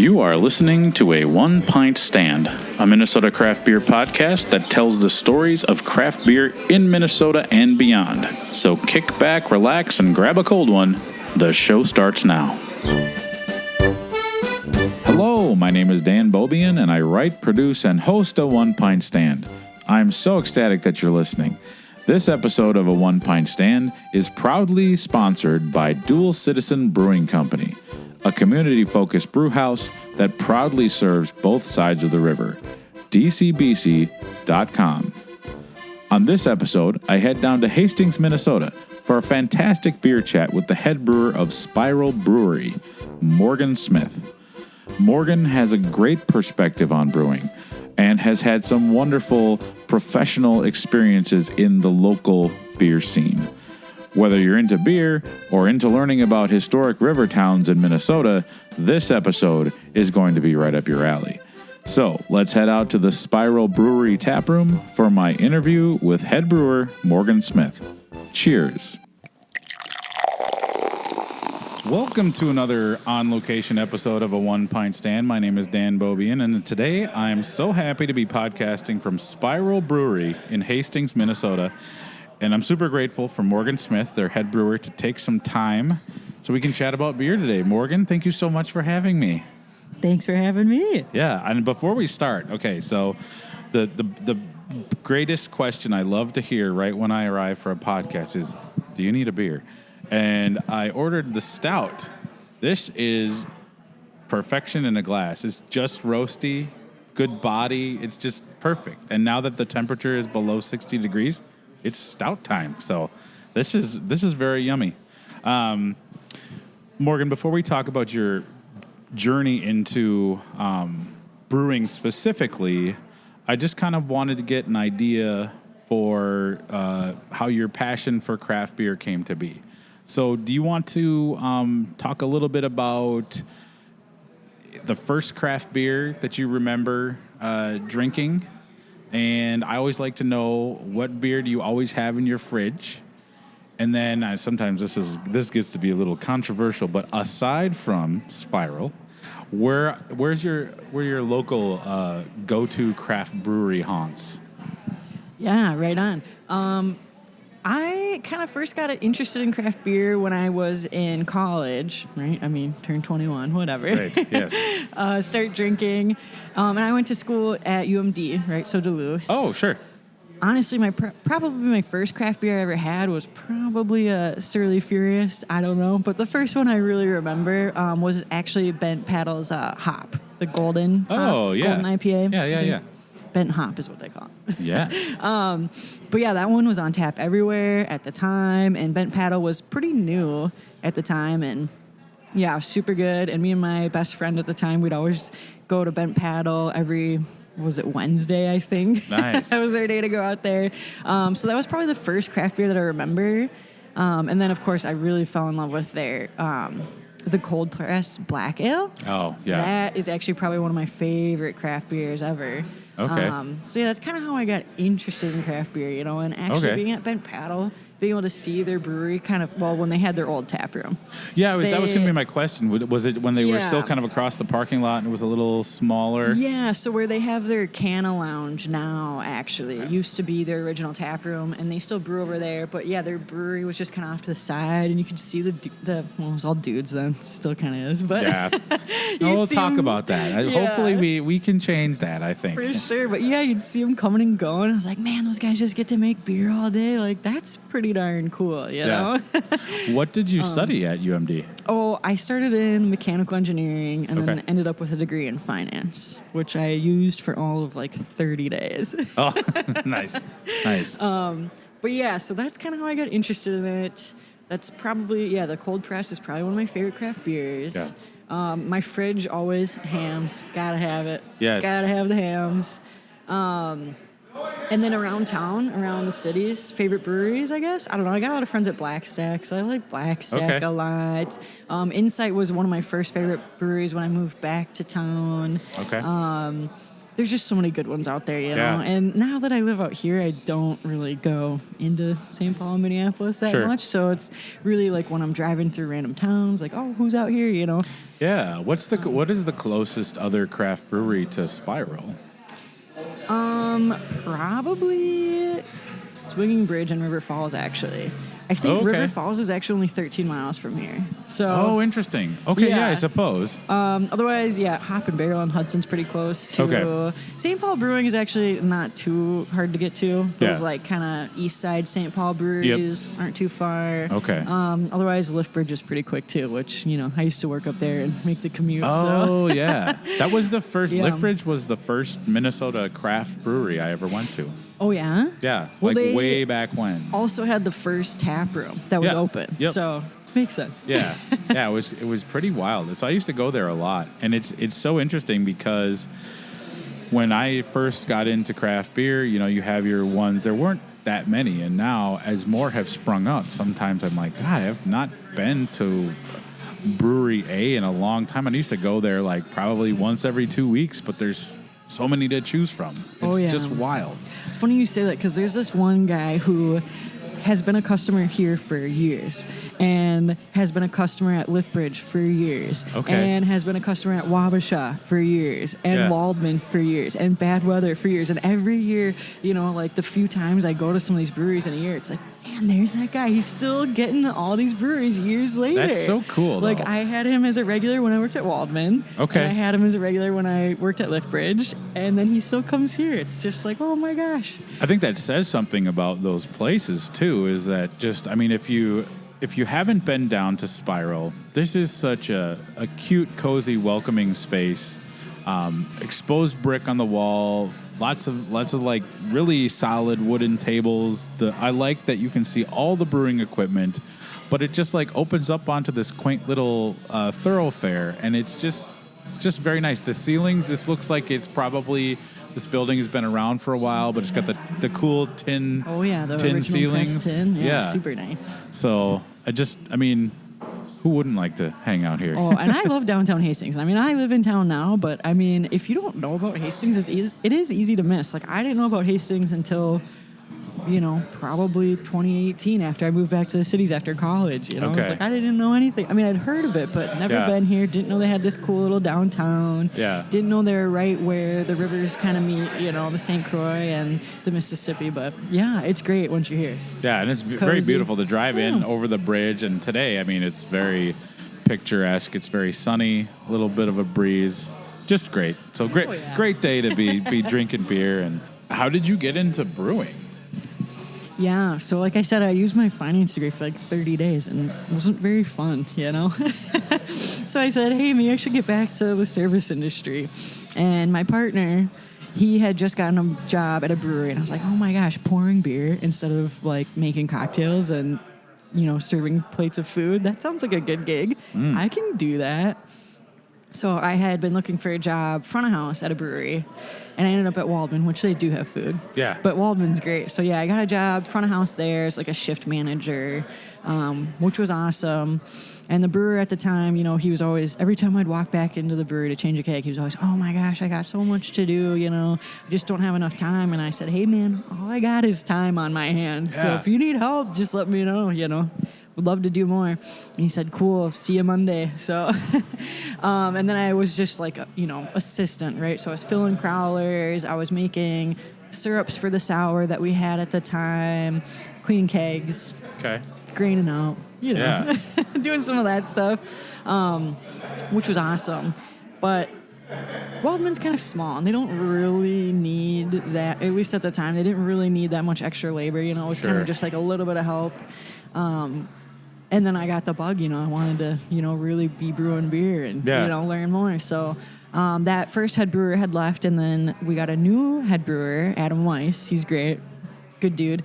You are listening to a One Pint Stand, a Minnesota craft beer podcast that tells the stories of craft beer in Minnesota and beyond. So kick back, relax, and grab a cold one. The show starts now. Hello, my name is Dan Bobian, and I write, produce, and host a One Pint Stand. I'm so ecstatic that you're listening. This episode of a One Pint Stand is proudly sponsored by Dual Citizen Brewing Company, a community-focused brew house that proudly serves both sides of the river. DCBC.com. On this episode, I head down to Hastings, Minnesota for a fantastic beer chat with the head brewer of Spiral Brewery, Morgan Smith. Morgan has a great perspective on brewing and has had some wonderful professional experiences in the local beer scene. Whether you're into beer or into learning about historic river towns in Minnesota, this episode is going to be right up your alley. So let's head out to the Spiral Brewery taproom for my interview with head brewer Morgan Smith. Cheers. Welcome to another on-location episode of a One Pint Stand. My name is Dan Bobian, and today I am so happy to be podcasting from Spiral Brewery in Hastings, Minnesota. And I'm super grateful for Morgan Smith, their head brewer, to take some time so we can chat about beer today. Morgan, thank you so much for having me. Thanks for having me. Yeah, and before we start, okay, so the greatest question I love to hear right when I arrive for a podcast is, do you need a beer? And I ordered the stout. This is perfection in a glass. It's just roasty, good body. It's just perfect. And now that the temperature is below 60 degrees, it's stout time. So this is very yummy. Morgan, before we talk about your journey into brewing specifically, I just kind of wanted to get an idea for how your passion for craft beer came to be. So do you want to talk a little bit about the first craft beer that you remember drinking? And I always like to know, what beer do you always have in your fridge? And then sometimes this gets to be a little controversial, but aside from Spiral, where's your local go-to craft brewery haunts? Yeah, right on. I kind of first got interested in craft beer when I was in college, right? I mean, turned 21, whatever. Right, yes. Start drinking. And I went to school at UMD, right? So Duluth. Oh, sure. Honestly, probably my first craft beer I ever had was probably a Surly Furious. I don't know. But the first one I really remember was actually Bent Paddle's Hop, the golden Golden IPA. Yeah. Bent Hop is what they call it. Yes. But yeah, that one was on tap everywhere at the time, and Bent Paddle was pretty new at the time, and yeah, super good. And me and my best friend at the time, we'd always go to Bent Paddle every, was it Wednesday, I think? Nice. That was our day to go out there. So that was probably the first craft beer that I remember. And then, of course, I really fell in love with their the cold press black ale. Oh, yeah. That is actually probably one of my favorite craft beers ever. Okay. So yeah, that's kind of how I got interested in craft beer, you know, and actually being at Bent Paddle, being able to see their brewery when they had their old tap room. Yeah, that was going to be my question. Was it when they were still kind of across the parking lot and it was a little smaller? Yeah, so where they have their Canna Lounge now, actually. It used to be their original tap room, and they still brew over there. But yeah, their brewery was just kind of off to the side, and you could see well, it was all dudes then. Still kind of is, but... Yeah. We'll talk about that. Yeah. Hopefully we can change that, I think. For sure, but yeah, you'd see them coming and going. I was like, man, those guys just get to make beer all day. Like, that's pretty darn cool, you know? What did you study at UMD? Oh, I started in mechanical engineering and then ended up with a degree in finance, which I used for all of like 30 days. Oh, nice. But yeah, so that's kind of how I got interested in it. That's probably, the cold press is probably one of my favorite craft beers. Yeah. My fridge always hams. Gotta have it. Yes. Gotta have the hams. And then around town, around the cities, favorite breweries, I guess. I don't know. I got a lot of friends at Black Stack, so I like Black Stack a lot. Insight was one of my first favorite breweries when I moved back to town. Okay. there's just so many good ones out there, you know. Yeah. And now that I live out here, I don't really go into St. Paul and Minneapolis that Sure. much. So it's really like when I'm driving through random towns, like, oh, who's out here, you know? Yeah. What is the closest other craft brewery to Spiral? Probably Swinging Bridge in River Falls, actually. I think River Falls is actually only 13 miles from here. So. Oh, interesting. Okay, yeah, I suppose. Otherwise, yeah, Hop and Barrel and Hudson's pretty close to. Okay. St. Paul Brewing is actually not too hard to get to. Those Yeah. like kind of east side St. Paul breweries aren't too far. Okay. Otherwise, Liftbridge is pretty quick too, which, you know, I used to work up there and make the commute. Oh, yeah. That was the first, Yeah. Liftbridge was the first Minnesota craft brewery I ever went to. Oh, yeah? Yeah, Well, like they way back when. Also had the first tap room that was Yeah. open. Yep. So, makes sense. Yeah, yeah, it was pretty wild. So I used to go there a lot, and it's so interesting because when I first got into craft beer, you know, you have your ones. There weren't that many, and now as more have sprung up, sometimes I'm like, God, I have not been to Brewery A in a long time. I used to go there like probably once every 2 weeks, but there's so many to choose from. It's just wild. It's funny you say that because there's this one guy who has been a customer here for years and has been a customer at Liftbridge for years and has been a customer at Wabasha for years and Waldman for years and Bad Weather for years. And every year, you know, like the few times I go to some of these breweries in a year, it's like, man, there's that guy. He's still getting all these breweries years later. That's so cool, Like though. I had him as a regular when I worked at Waldman. Okay. And I had him as a regular when I worked at Liftbridge. And then he still comes here. It's just like, oh my gosh. I think that says something about those places too. Is that just? I mean, if you haven't been down to Spiral, this is such a cute, cozy, welcoming space. Exposed brick on the wall. Lots of like really solid wooden tables. I like that you can see all the brewing equipment, but it just like opens up onto this quaint little thoroughfare, and it's just very nice. The ceilings. This looks like it's probably. This building has been around for a while, but it's got the cool tin. Oh yeah, the tin original ceilings. pressed tin. Yeah, super nice. So I mean, who wouldn't like to hang out here? Oh, and I love downtown Hastings. I mean, I live in town now, but I mean, if you don't know about Hastings, it is easy to miss. Like I didn't know about Hastings until, you know, probably 2018 after I moved back to the cities after college. You know, it's like I didn't know anything. I mean, I'd heard of it, but never been here. Didn't know they had this cool little downtown. Yeah. Didn't know they were right where the rivers kind of meet. You know, the St. Croix and the Mississippi. But yeah, it's great once you're here. Yeah, and it's very beautiful to drive in over the bridge. And today, I mean, it's very picturesque. It's very sunny, a little bit of a breeze. Just great. So great day to be drinking beer. And how did you get into brewing? Yeah, so like I said, I used my finance degree for like 30 days and it wasn't very fun, you know? So I said, hey, maybe I should get back to the service industry. And my partner, he had just gotten a job at a brewery, and I was like, oh my gosh, pouring beer instead of like making cocktails and, you know, serving plates of food. That sounds like a good gig. I can do that. So I had been looking for a job front of house at a brewery, and I ended up at Waldman, which they do have food. Yeah. But Waldman's great. So yeah, I got a job front of house there as like a shift manager, which was awesome. And the brewer at the time, you know, he was always, every time I'd walk back into the brewery to change a keg, he was always, oh my gosh, I got so much to do, you know, I just don't have enough time. And I said, hey man, all I got is time on my hands. So if you need help, just let me know, you know. Would love to do more. And he said, cool, see you Monday. So, and then I was just like, you know, assistant, right? So I was filling crowlers, I was making syrups for the sour that we had at the time, cleaning kegs. Okay. Graining out, you know, doing some of that stuff, which was awesome. But Waldman's kind of small, and they don't really need that, at least at the time, they didn't really need that much extra labor, you know, it was kind of just like a little bit of help. And then I got the bug, you know, I wanted to, you know, really be brewing beer and, you know, learn more. So that first head brewer had left, and then we got a new head brewer, Adam Weiss. He's great. Good dude.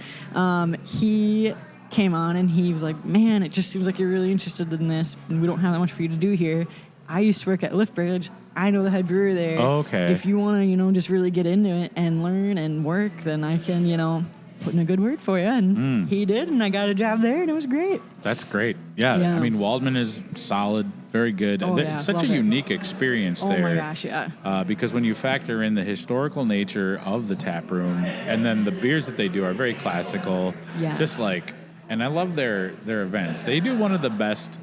He came on and he was like, man, it just seems like you're really interested in this, and we don't have that much for you to do here. I used to work at Liftbridge. I know the head brewer there. Okay. If you want to, you know, just really get into it and learn and work, then I can, you know, put in a good word for you. And he did, and I got a job there, and it was great. That's great. Yeah. Yeah. I mean, Waldman is solid, very good. Oh, yeah, It's such love a it. unique experience there. Oh, my gosh, yeah. Because when you factor in the historical nature of the tap room, and then the beers that they do are very classical. Yes. Just like, and I love their events. They do one of the best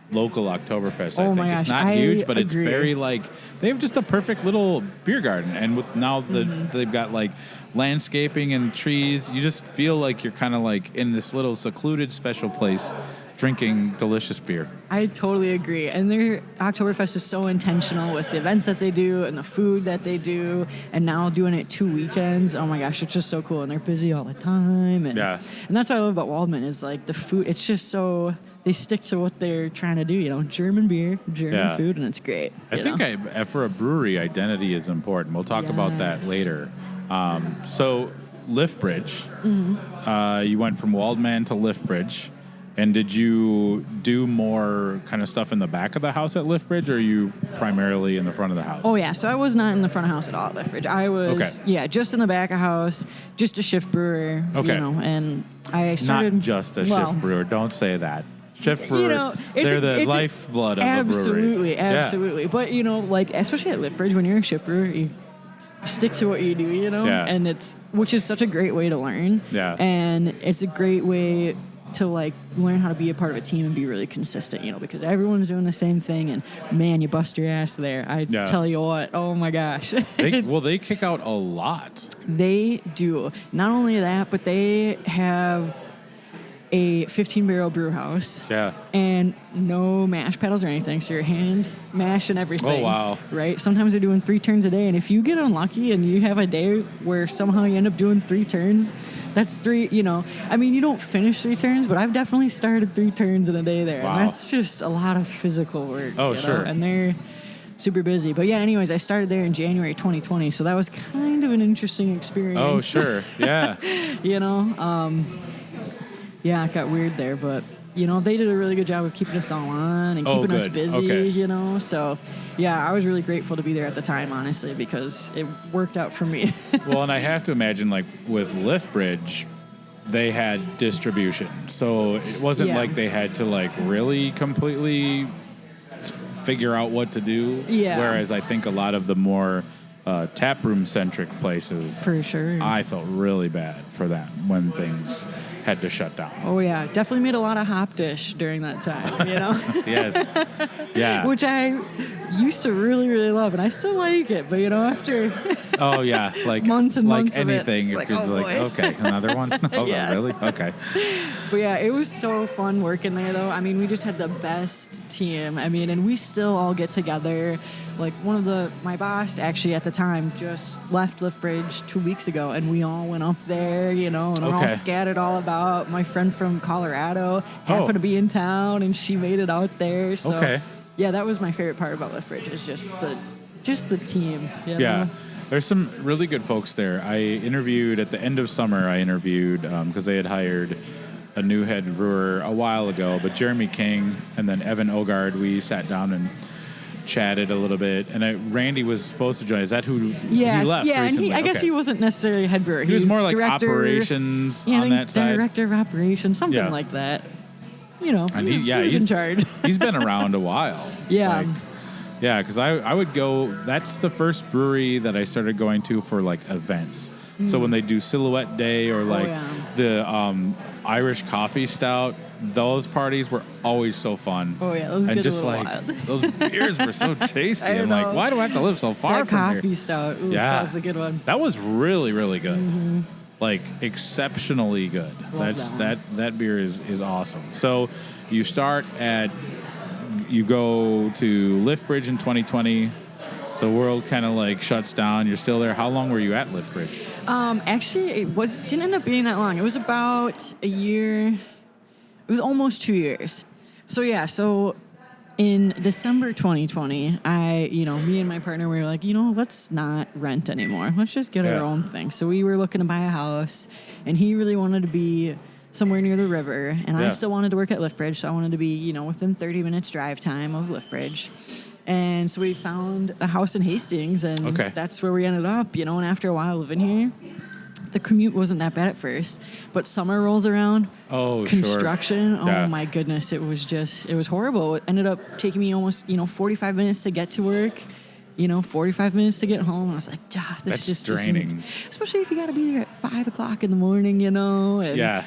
local Oktoberfest, I Oh think. my It's gosh, not I huge, but it's agree. very like, they have just a perfect little beer garden. And with now they've got like landscaping and trees, you just feel like you're kind of like in this little secluded special place drinking delicious beer. I totally agree. And their Oktoberfest is so intentional with the events that they do and the food that they do. And now doing it 2 weekends. Oh my gosh, it's just so cool. And they're busy all the time. And, Yeah. and that's what I love about Waldman is like the food. It's just so, they stick to what they're trying to do, you know, German beer, German food, and it's great. I think for a brewery, identity is important. We'll talk about that Yes. later. So Liftbridge, you went from Waldman to Liftbridge. And did you do more kind of stuff in the back of the house at Liftbridge, or are you primarily in the front of the house? Oh, yeah. So I was not in the front of house at all at Liftbridge. I was, just in the back of house, just a shift brewer, Okay. you know, and I started... Not just a shift brewer. Don't say that. Shift brewer, You know, they're the it's lifeblood of a brewery. Absolutely. Yeah. But, you know, like, especially at Liftbridge, when you're a shift brewer, you stick to what you do, you know? Yeah. And which is such a great way to learn. Yeah. And it's a great way to like learn how to be a part of a team and be really consistent, you know, because everyone's doing the same thing, and man, you bust your ass there. I tell you what, oh my gosh. They kick out a lot. They do. Not only that, but they have a 15-barrel brew house. Yeah. And no mash paddles or anything, so you're hand mashing everything. Oh, wow. Right? Sometimes they're doing 3 turns a day, and if you get unlucky and you have a day where somehow you end up doing 3 turns, that's 3, you know. I mean, you don't finish 3 turns, but I've definitely started 3 turns in a day there. Wow. And that's just a lot of physical work. Oh, you know? sure. And they're super busy. But yeah, anyways, I started there in January 2020, so that was kind of an interesting experience. Oh, sure. Yeah. You know, yeah, it got weird there, but you know, they did a really good job of keeping us all on and keeping us busy, you know. So, yeah, I was really grateful to be there at the time, honestly, because it worked out for me. Well, and I have to imagine, like, with Liftbridge, they had distribution. So it wasn't like they had to, like, really completely figure out what to do. Yeah. Whereas I think a lot of the more taproom-centric places, For sure. I felt really bad for them when things had to shut down. Oh, yeah. Definitely made a lot of hop dish during that time, you know? Yes. Yeah. Which I used to really, really love, and I still like it. But, you know, after Oh, yeah. Like months and like months of it, anything, it's if like, you're just oh, like, boy. okay, another one? Oh, Yeah. really? Okay. But yeah, it was so fun working there, though. I mean, we just had the best team. I mean, and we still all get together. Like, my boss actually at the time just left Liftbridge 2 weeks ago, and we all went up there, you know, and all scattered all about. My friend from Colorado happened to be in town, and she made it out there. So, yeah, that was my favorite part about Liftbridge is just the team. You know? There's some really good folks there. I interviewed at the end of summer. I interviewed because they had hired a new head brewer a while ago, but Jeremy King and then Evan Ogard, we sat down and chatted a little bit, and Randy was supposed to join. Is that who he left recently? And I guess he wasn't necessarily a head brewer. He was more like director, operations on that side. Director of operations, something like that. You know, and he was in charge. He's been around a while. Yeah. Yeah, because I would go, that's the first brewery that I started going to for like events. So when they do Silhouette Day or like the Irish Coffee Stout, those parties were always so fun. Oh yeah, those and get just a little like wild. those beers were so tasty. I'm know. like, why do I have to live so far That from coffee here? stout, that was a good one. That was really, really good. Like exceptionally good. That beer is awesome. So you go to Liftbridge in 2020. The world kind of like shuts down. You're still there. How long were you at Liftbridge? Actually, didn't end up being that long. It was about a year. It was almost 2 years. So yeah, in December 2020, me and my partner, we were like, let's not rent anymore. Let's just get our own thing. So we were looking to buy a house, and he really wanted to be somewhere near the river, and I still wanted to work at Liftbridge, so I wanted to be, within 30 minutes drive time of Liftbridge. And so we found a house in Hastings, and that's where we ended up, and after a while living here, the commute wasn't that bad at first, but summer rolls around. Oh, construction. Sure. Yeah. Oh my goodness, it was horrible. It ended up taking me almost 45 minutes to get to work. 45 minutes to get home. I was like, this That's just draining. isn't, especially if you got to be there at 5 o'clock in the morning, And, Yeah.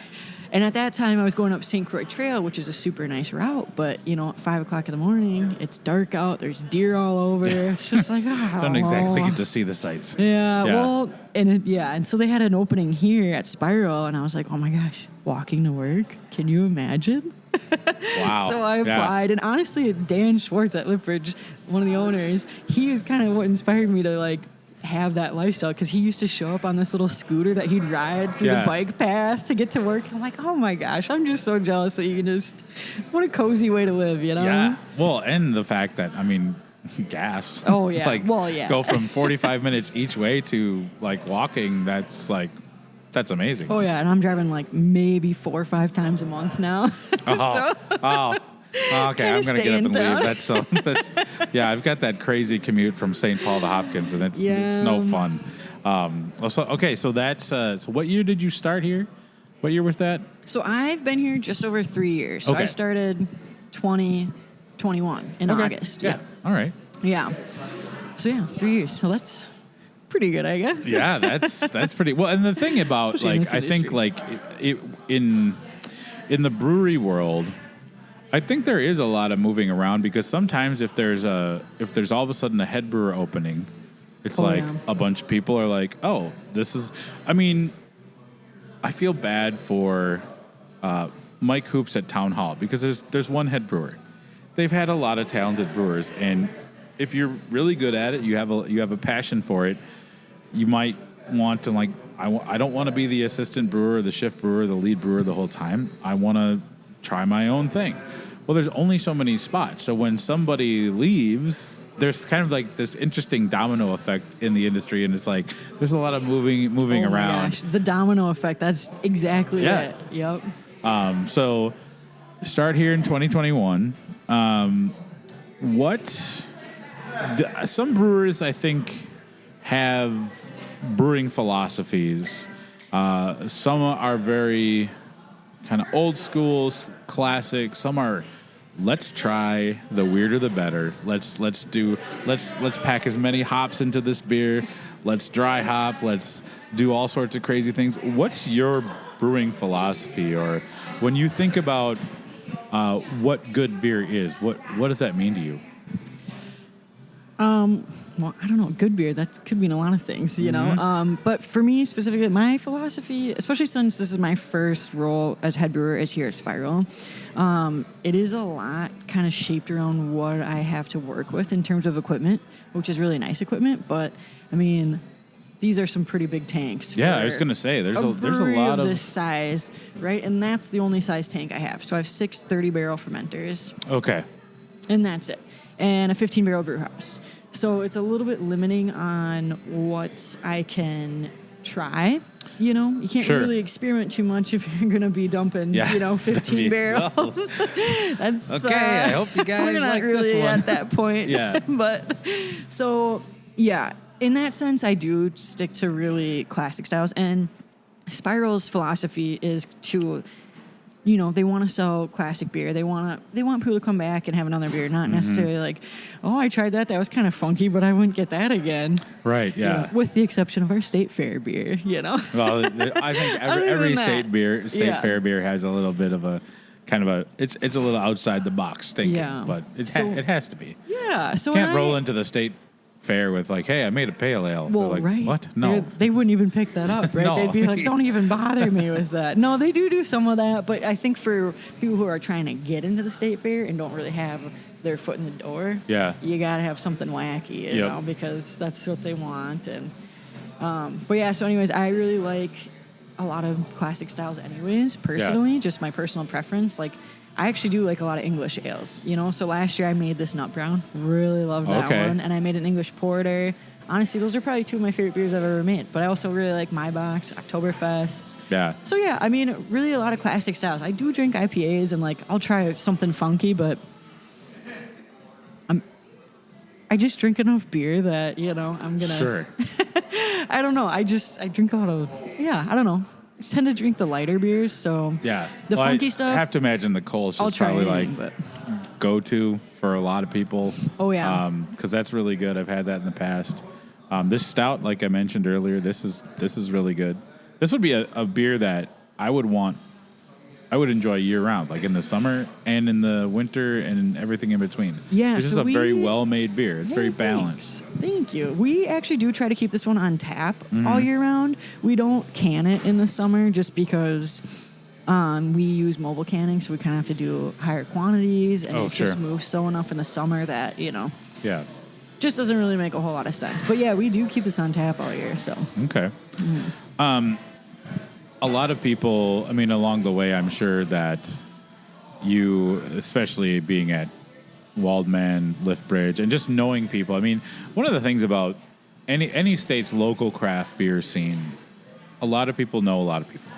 And at that time, I was going up St. Croix Trail, which is a super nice route. But, at 5 o'clock in the morning, it's dark out. There's deer all over. It's just like, Don't exactly get to see the sights. Yeah, well, and so they had an opening here at Spiral, and I was like, oh my gosh, walking to work? Can you imagine? Wow. So I applied, and honestly, Dan Schwartz at Lipbridge, one of the owners, he is kind of what inspired me to have that lifestyle, because he used to show up on this little scooter that he'd ride through the bike paths to get to work. I'm like, oh my gosh, I'm just so jealous that you can what a cozy way to live, Yeah. Well, and the fact that, gas. Oh, yeah. Go from 45 minutes each way to walking, that's amazing. Oh, yeah, and I'm driving maybe 4 or 5 times a month now. Okay, I'm going to get up and leave. I've got that crazy commute from St. Paul to Hopkins, and it's no fun. So that's, so what year did you start here? What year was that? So I've been here just over 3 years. So I started 2021 in August. Yeah. All right. Yeah. So 3 years. So that's pretty good, I guess. Yeah, that's pretty well. And the thing about I think in the brewery world, I think there is a lot of moving around, because sometimes if there's all of a sudden a head brewer opening, it's a bunch of people are like, oh, this is. I feel bad for Mike Hoops at Town Hall, because there's one head brewer. They've had a lot of talented brewers, and if you're really good at it, you have a passion for it, you might want to I don't want to be the assistant brewer, the shift brewer, the lead brewer the whole time. I want to try my own thing. Well, there's only so many spots. So when somebody leaves, there's kind of this interesting domino effect in the industry, and it's there's a lot of moving around. My gosh, the domino effect. That's exactly it. Yep. So start here in 2021. Some brewers, I think, have brewing philosophies. Some are very kind of old school, classic. Some are, let's try, the weirder the better. Let's pack as many hops into this beer. Let's dry hop. Let's do all sorts of crazy things. What's your brewing philosophy, or when you think about what good beer is, what does that mean to you? Well, I don't know. Good beer, that could mean a lot of things, But for me specifically, my philosophy, especially since this is my first role as head brewer, is here at Spiral. It is a lot kind of shaped around what I have to work with in terms of equipment, which is really nice equipment. But these are some pretty big tanks. Yeah, I was going to say there's a lot of this size, right? And that's the only size tank I have. So I have 6 30-barrel fermenters. Okay. And that's it. And a 15-barrel brew house. So it's a little bit limiting on what I can try. You can't really experiment too much if you're going to be dumping, 15 barrels. That's okay. I hope you guys we're not like really this one. at that point. Yeah. But so, in that sense, I do stick to really classic styles. And Spiral's philosophy is to, they want to sell classic beer. They want people to come back and have another beer, not necessarily I tried that. That was kind of funky, but I wouldn't get that again. Right, yeah. With the exception of our state fair beer, Well, I think every state fair beer has a little bit of a kind of it's a little outside the box thinking, but it has to be. Yeah. So you can't roll into the state fair with hey, I made a pale ale. Well, right. What? No. They wouldn't even pick that up, right? No. They'd be like, don't even bother me with that. No, they do some of that, but I think for people who are trying to get into the state fair and don't really have their foot in the door, you got to have something wacky, you know, because that's what they want. And so anyways, I really like a lot of classic styles anyways, personally, just my personal preference. I actually do like a lot of English ales, So last year I made this Nut Brown. Really love that one. And I made an English Porter. Honestly, those are probably 2 of my favorite beers I've ever made. But I also really like My Box, Oktoberfest. Yeah. So really a lot of classic styles. I do drink IPAs and I'll try something funky, but I just drink enough beer that, I'm going to... Sure. I don't know. I drink a lot of, I don't know. I just tend to drink the lighter beers. So Yeah. the funky stuff. I have to imagine the Kolsch is probably go-to for a lot of people. Oh, yeah. Because that's really good. I've had that in the past. This stout, like I mentioned earlier, this is really good. This would be a beer that I would enjoy year round, like in the summer and in the winter and everything in between. Yeah, this is a very well-made beer. It's very balanced. Thank you. We actually do try to keep this one on tap all year round. We don't can it in the summer just because we use mobile canning, so we kind of have to do higher quantities, and just moves so enough in the summer that, Yeah. just doesn't really make a whole lot of sense. But yeah, we do keep this on tap all year. So Okay. A lot of people, I mean, along the way, I'm sure that you, especially being at Waldman, Liftbridge, and just knowing people. I mean, one of the things about any state's local craft beer scene, a lot of people know a lot of people.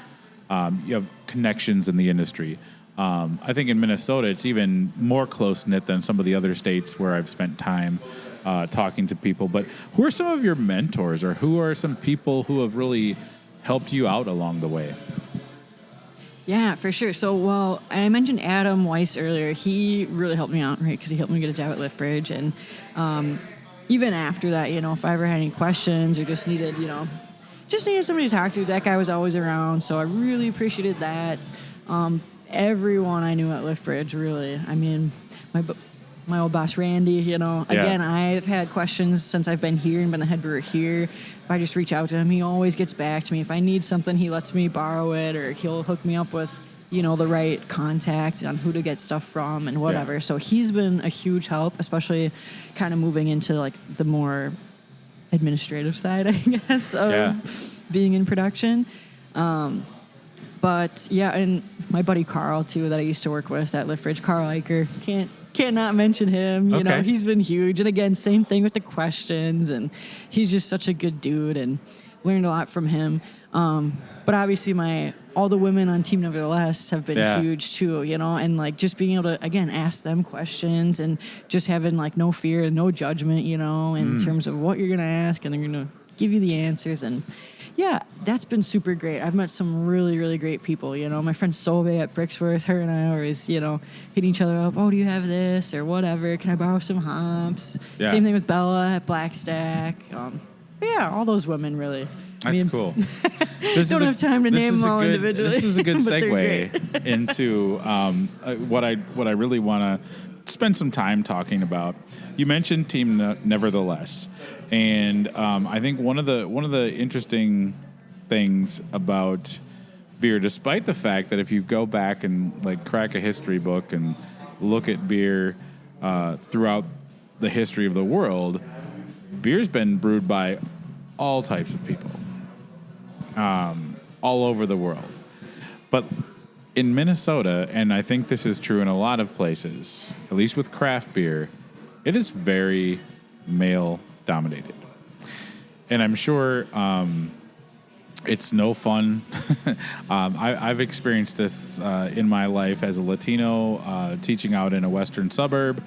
You have connections in the industry. I think in Minnesota, it's even more close-knit than some of the other states where I've spent time talking to people. But who are some of your mentors, or who are some people who have really helped you out along the way? Yeah, for sure. So, I mentioned Adam Weiss earlier. He really helped me out, right? Because he helped me get a job at Liftbridge. And even after that, if I ever had any questions or just needed somebody to talk to, that guy was always around. So I really appreciated that. Everyone I knew at Liftbridge, really. I mean, my old boss, Randy, again, I've had questions since I've been here and been the head brewer here. If I just reach out to him, he always gets back to me. If I need something, he lets me borrow it, or he'll hook me up with, the right contact on who to get stuff from and whatever. Yeah. So he's been a huge help, especially kind of moving into like the more administrative side, I guess, of being in production. But yeah, and my buddy Carl too, that I used to work with at Liftbridge, Carl Eicher, can't not mention him. You know, he's been huge. And again, same thing with the questions, and he's just such a good dude, and learned a lot from him. But obviously all the women on Team Nevertheless have been huge too, and like just being able to, again, ask them questions and just having like no fear and no judgment, in terms of what you're going to ask, and they're going to give you the answers. And yeah, that's been super great. I've met some really, really great people. My friend Solveig at Brixworth, her and I always, hitting each other up. Oh, do you have this or whatever? Can I borrow some hops? Yeah. Same thing with Bella at Blackstack. All those women really. That's cool. Don't have time to name them all individually. This is a good segue into what I really want to spend some time talking about. You mentioned Team Nevertheless, and I think one of the interesting things about beer, despite the fact that if you go back and like crack a history book and look at beer throughout the history of the world, beer's been brewed by all types of people. All over the world. But in Minnesota, and I think this is true in a lot of places, at least with craft beer, it is very male-dominated. And I'm sure it's no fun. I've experienced this in my life as a Latino teaching out in a western suburb.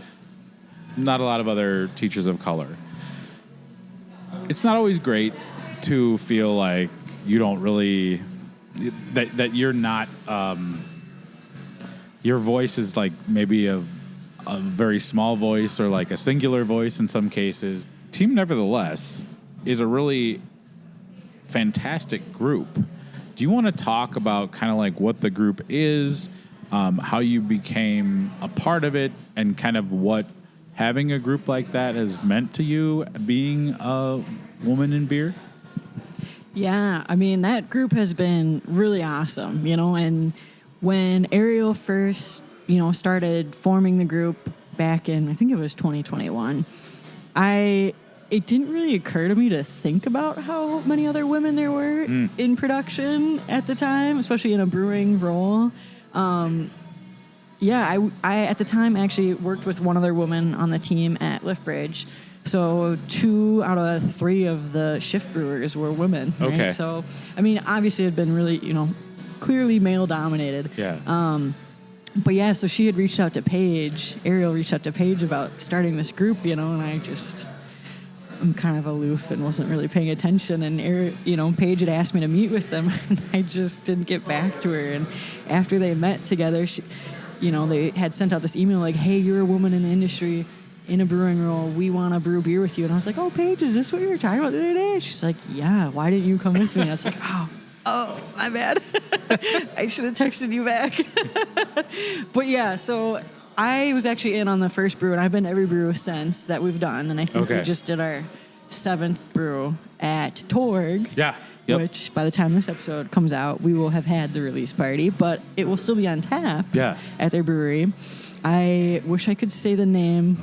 Not a lot of other teachers of color. It's not always great to feel like you don't really, that you're not, your voice is like maybe a very small voice or like a singular voice in some cases. Team Nevertheless is a really fantastic group. Do you want to talk about kind of like what the group is, how you became a part of it, and kind of what having a group like that has meant to you being a woman in beer? Yeah, I mean, that group has been really awesome, and when Ariel first, started forming the group back in, I think it was 2021, it didn't really occur to me to think about how many other women there were in production at the time, especially in a brewing role. I at the time actually worked with one other woman on the team at Liftbridge. So 2 out of 3 of the shift brewers were women. Right? Okay. So, I mean, obviously it had been really, clearly male dominated. Yeah. But yeah, so she had reached out to Paige. Ariel reached out to Paige about starting this group, and I just I'm kind of aloof and wasn't really paying attention. And Paige had asked me to meet with them, and I just didn't get back to her. And after they met together, they had sent out this email like, "Hey, you're a woman in the industry, in a brewing role. We want to brew beer with you." And I was like, "Oh, Paige, is this what you were talking about the other day?" She's like, "Yeah. Why didn't you come with me?" And I was like, "Oh, my bad. I should have texted you back." But yeah, so I was actually in on the first brew, and I've been to every brew since that we've done. And I think we just did our 7th brew at Torg. Yeah. Yep. Which, by the time this episode comes out, we will have had the release party, but it will still be on tap at their brewery. I wish I could say the name.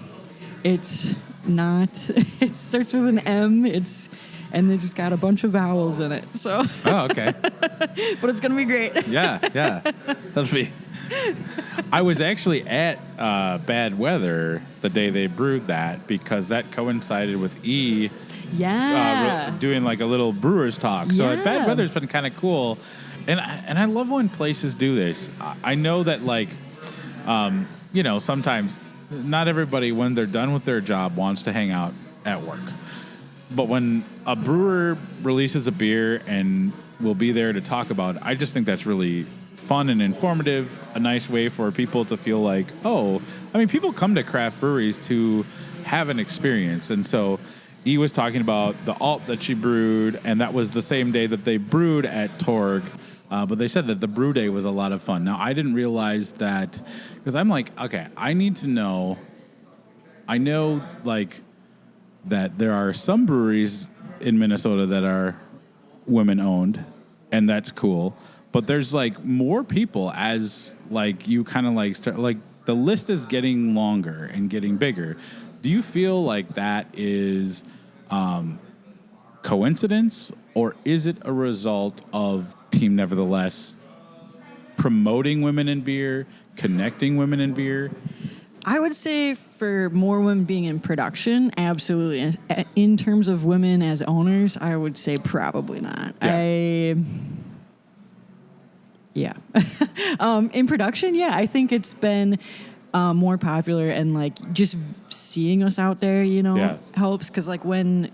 It's not. It starts with an M. And they just got a bunch of vowels in it. So. Oh, okay. But it's gonna be great. Yeah. That'll be. I was actually at Bad Weather the day they brewed that because that coincided with E. Yeah. Doing like a little brewer's talk. So at Bad Weather's been kind of cool, and I love when places do this. I know that sometimes not everybody when they're done with their job wants to hang out at work, but when a brewer releases a beer and will be there to talk about it, I just think that's really fun and informative, a nice way for people to feel like, people come to craft breweries to have an experience. And so E was talking about the alt that she brewed, and that was the same day that they brewed at Torg. But they said that the brew day was a lot of fun. Now, I didn't realize that, because I'm like, okay, I need to know. I know, that there are some breweries in Minnesota that are women-owned, and that's cool. But there's, more people as, you kind of, start, the list is getting longer and getting bigger. Do you feel like that is coincidence, or is it a result of Team Nevertheless promoting women in beer, connecting women in beer? I would say for more women being in production, absolutely. In terms of women as owners, I would say probably not. Yeah. In production, I think it's been more popular, and just seeing us out there, helps. Because when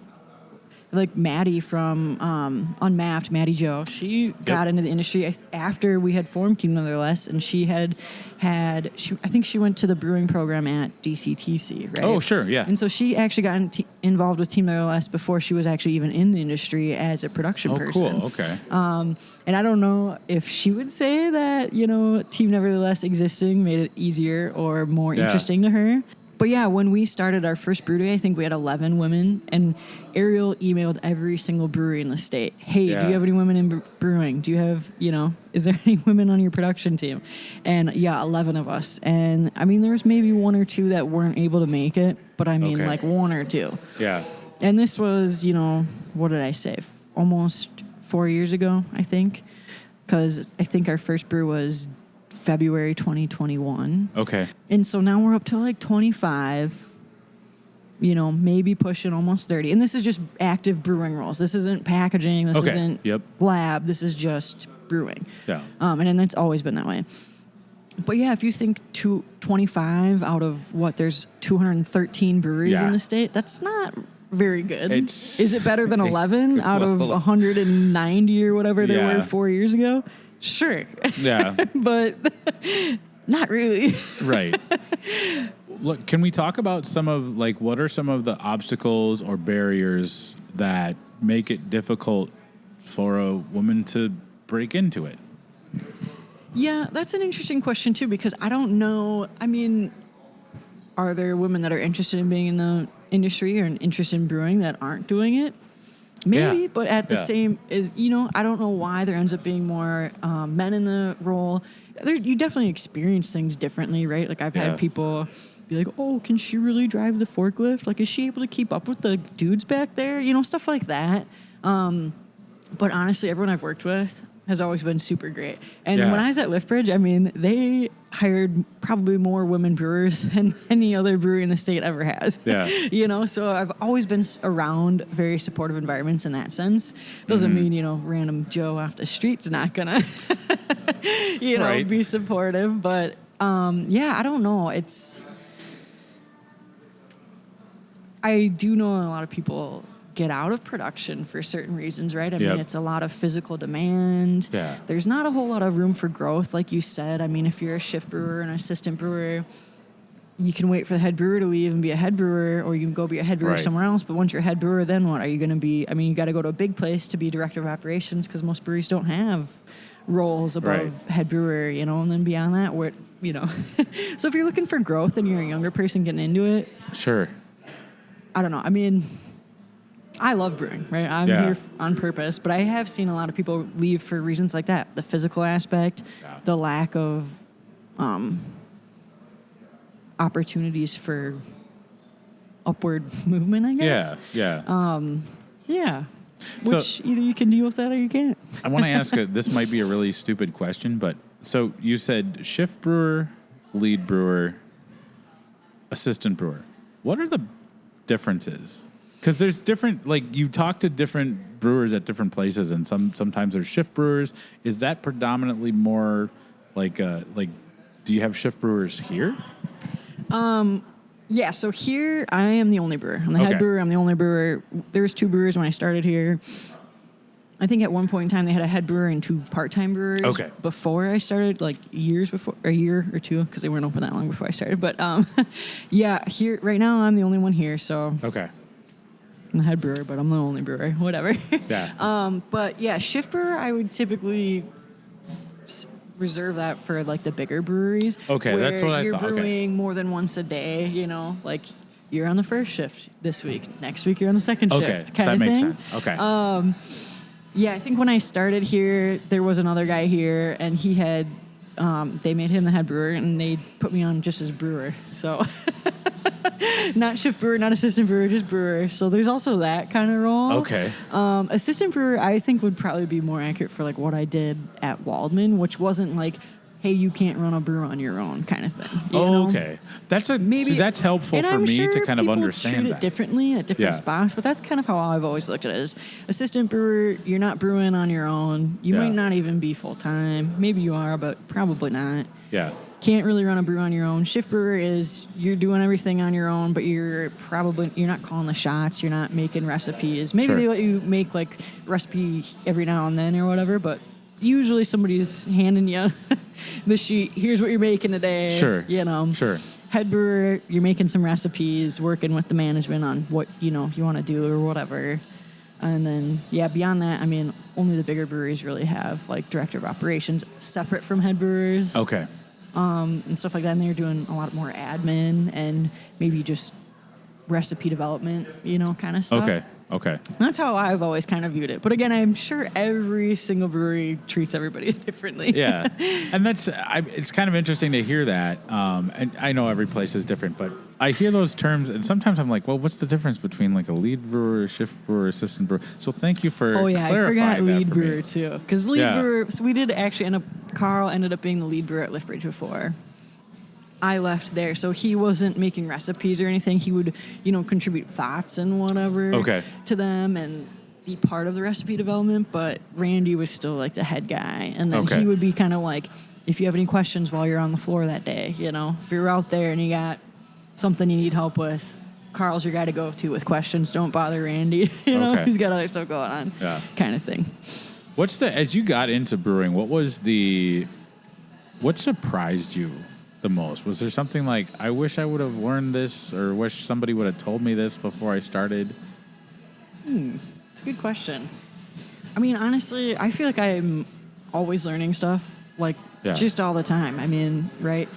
Maddie from Unmapped, Maddie Joe, she got into the industry after we had formed Team Nevertheless, and I think she went to the brewing program at DCTC, right? Oh, sure, yeah. And so she actually got involved with Team Nevertheless before she was actually even in the industry as a production person. Oh, cool, okay. And I don't know if she would say that, Team Nevertheless existing made it easier or more interesting to her. But yeah, when we started our first brew day, I think we had 11 women, and Ariel emailed every single brewery in the state. Hey, do you have any women in brewing? Do you have, is there any women on your production team? And 11 of us. And I mean, there was maybe one or two that weren't able to make it, but I mean, one or two. Yeah. And this was, what did I say? Almost 4 years ago, I think. Because I think our first brew was February 2021. Okay. And so now we're up to 25, maybe pushing almost 30. And this is just active brewing roles. This isn't packaging. This isn't lab. This is just brewing. Yeah. And then that's always been that way. But yeah, if you think 25 out of there's 213 breweries in the state, that's not very good. Is it better than 11 out of 190 or whatever there were 4 years ago? Sure. Yeah. But not really. Right. Look, can we talk about some of what are some of the obstacles or barriers that make it difficult for a woman to break into it? Yeah, that's an interesting question too, because I don't know. I mean, are there women that are interested in being in the industry or interested in brewing that aren't doing it? Maybe, but at the same is, I don't know why there ends up being more men in the role. You definitely experience things differently, right? I've had people be like, "Oh, can she really drive the forklift? Is she able to keep up with the dudes back there?" Stuff like that. But honestly, everyone I've worked with has always been super great. And when I was at Liftbridge, I mean, they hired probably more women brewers than any other brewery in the state ever has. Yeah. So I've always been around very supportive environments in that sense. Doesn't mean, random Joe off the street's not gonna, be supportive. But I don't know. I do know a lot of people get out of production for certain reasons, right? I mean, it's a lot of physical demand. Yeah. There's not a whole lot of room for growth, like you said. I mean, if you're a shift brewer, an assistant brewer, you can wait for the head brewer to leave and be a head brewer, or you can go be a head brewer somewhere else. But once you're a head brewer, then what? Are you going to be? I mean, you got to go to a big place to be director of operations because most breweries don't have roles above head brewer, you know, and then beyond that, where, you know. So if you're looking for growth and you're a younger person getting into it, sure. I don't know. I mean, I love brewing, right? I'm here on purpose, but I have seen a lot of people leave for reasons like that. The physical aspect, the lack of opportunities for upward movement, I guess. Yeah. Which either you can deal with that or you can't. I want to ask, this might be a really stupid question, but so you said shift brewer, lead brewer, assistant brewer. What are the differences? Because there's different, like you talk to different brewers at different places, and sometimes there's shift brewers. Is that predominantly more like do you have shift brewers here? Yeah, so here I am the only brewer. I'm the head brewer. I'm the only brewer. There was 2 brewers when I started here. I think at one point in time they had a head brewer and 2 part-time brewers. Before I started, like years before, a year or 2, because they weren't open that long before I started. But yeah, here right now I'm the only one here. So I'm the head brewer, but I'm the only brewer. Whatever. But yeah, shift brewer I would typically reserve that for like the bigger breweries. Okay, that's what I thought. You're brewing more than once a day, you know, like you're on the first shift this week. Next week you're on the second shift. Kind of thing. That makes sense. Okay. Yeah, I think when I started here, there was another guy here, and he had, they made him the head brewer, and they put me on just as brewer. So, not shift brewer, not assistant brewer, just brewer. So there's also that kind of role. Okay. Assistant brewer, I think, would probably be more accurate for like what I did at Waldman, which wasn't like, hey, you can't run a brew on your own kind of thing. You know? Okay. That's helpful for me to kind of understand treat it differently at different spots, but that's kind of how I've always looked at it. As assistant brewer, you're not brewing on your own. You might not even be full time. Maybe you are, but probably not. Yeah. Can't really run a brew on your own. Shift brewer is you're doing everything on your own, but you're not calling the shots. You're not making recipes. Maybe they let you make like recipe every now and then or whatever, but usually somebody's handing you the sheet. Here's what you're making today. Sure. You know. Sure. Head brewer, you're making some recipes, working with the management on what, you know, you want to do or whatever. And then, beyond that, I mean, only the bigger breweries really have like director of operations separate from head brewers. Okay. And stuff like that. And they're doing a lot more admin and maybe just recipe development, you know, kind of stuff. Okay. That's how I've always kind of viewed it. But again, I'm sure every single brewery treats everybody differently. Yeah. And it's kind of interesting to hear that. And I know every place is different, but I hear those terms, and sometimes I'm like, well, what's the difference between like a lead brewer, shift brewer, assistant brewer? So thank you for clarifying that. I forgot lead brewer me. too. Because lead brewer, so we did actually Carl ended up being the lead brewer at Liftbridge before I left there, so he wasn't making recipes or anything. He would, you know, contribute thoughts and whatever to them and be part of the recipe development. But Randy was still like the head guy, and then he would be kind of like, if you have any questions while you're on the floor that day, you know, if you're out there and you got something you need help with, Carl's your guy to go to with questions. Don't bother Randy. You know, he's got other stuff going on, kind of thing. As you got into brewing, what surprised you the most? Was there something like, I wish I would have learned this, or wish somebody would have told me this before I started? It's a good question. I mean, honestly, I feel like I'm always learning stuff, like just all the time. I mean, right?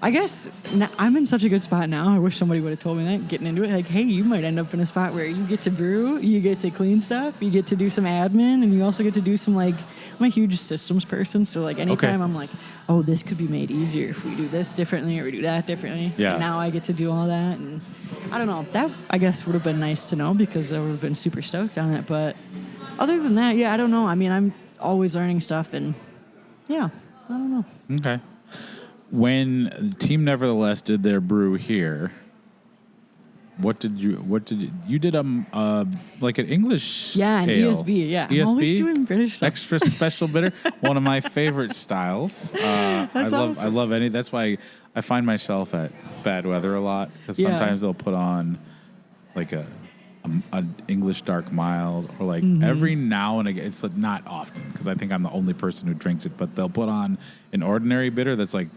I guess I'm in such a good spot now. I wish somebody would have told me that, getting into it. Like, hey, you might end up in a spot where you get to brew, you get to clean stuff, you get to do some admin, and you also get to do some, like, I'm a huge systems person, so, like, anytime I'm like, oh, this could be made easier if we do this differently or we do that differently. Yeah. And now I get to do all that, and I don't know. That, I guess, would have been nice to know because I would have been super stoked on it. But other than that, I don't know. I mean, I'm always learning stuff, and, I don't know. Okay. When Team Nevertheless did their brew here, you did like an English an ale. ESB, ESB? I'm always doing British stuff. Extra special bitter, one of my favorite styles. I love any. That's why I find myself at bad weather a lot because Yeah. sometimes they'll put on like a English dark mild or like Mm-hmm. every now and again. It's like not often because I think I'm the only person who drinks it, but they'll put on an ordinary bitter that's like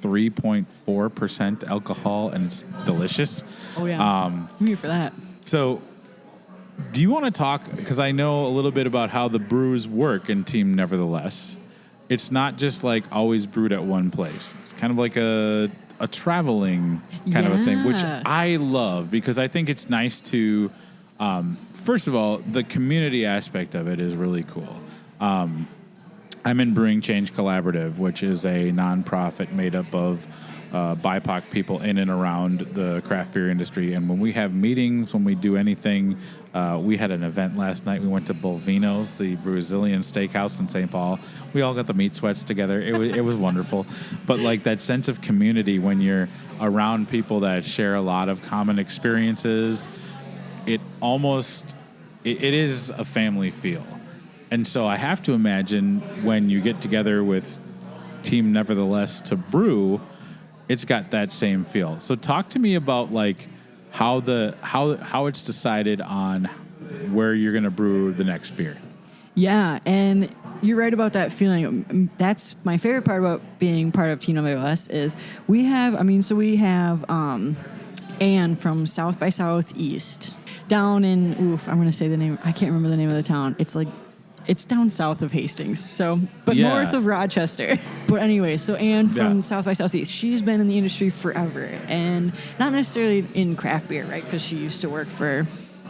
3.4% alcohol and it's delicious. Oh yeah. I'm here for that. So, do you want to talk? Because I know a little bit about how the brews work in Team Nevertheless. It's not just like always brewed at one place. It's kind of like a traveling kind of a thing, which Yeah. I love because I think it's nice to. First of all, the community aspect of it is really cool. I'm in Brewing Change Collaborative, which is a nonprofit made up of BIPOC people in and around the craft beer industry. And when we have meetings, when we do anything, we had an event last night. We went to Bolvino's, the Brazilian steakhouse in St. Paul. We all got the meat sweats together. It was wonderful. But like that sense of community when you're around people that share a lot of common experiences, it is a family feel. And so I have to imagine when you get together with Team Nevertheless to brew, it's got that same feel. So talk to me about like how it's decided on where you're going to brew the next beer. Yeah, and you're right about that feeling. That's my favorite part about being part of Team Nevertheless is we have Anne from South by Southeast down in I'm going to say the name. I can't remember the name of the town. It's down south of Hastings, but Yeah. north of Rochester. But anyway, so Anne from Yeah. South by Southeast, she's been in the industry forever, and not necessarily in craft beer, right? Because she used to work for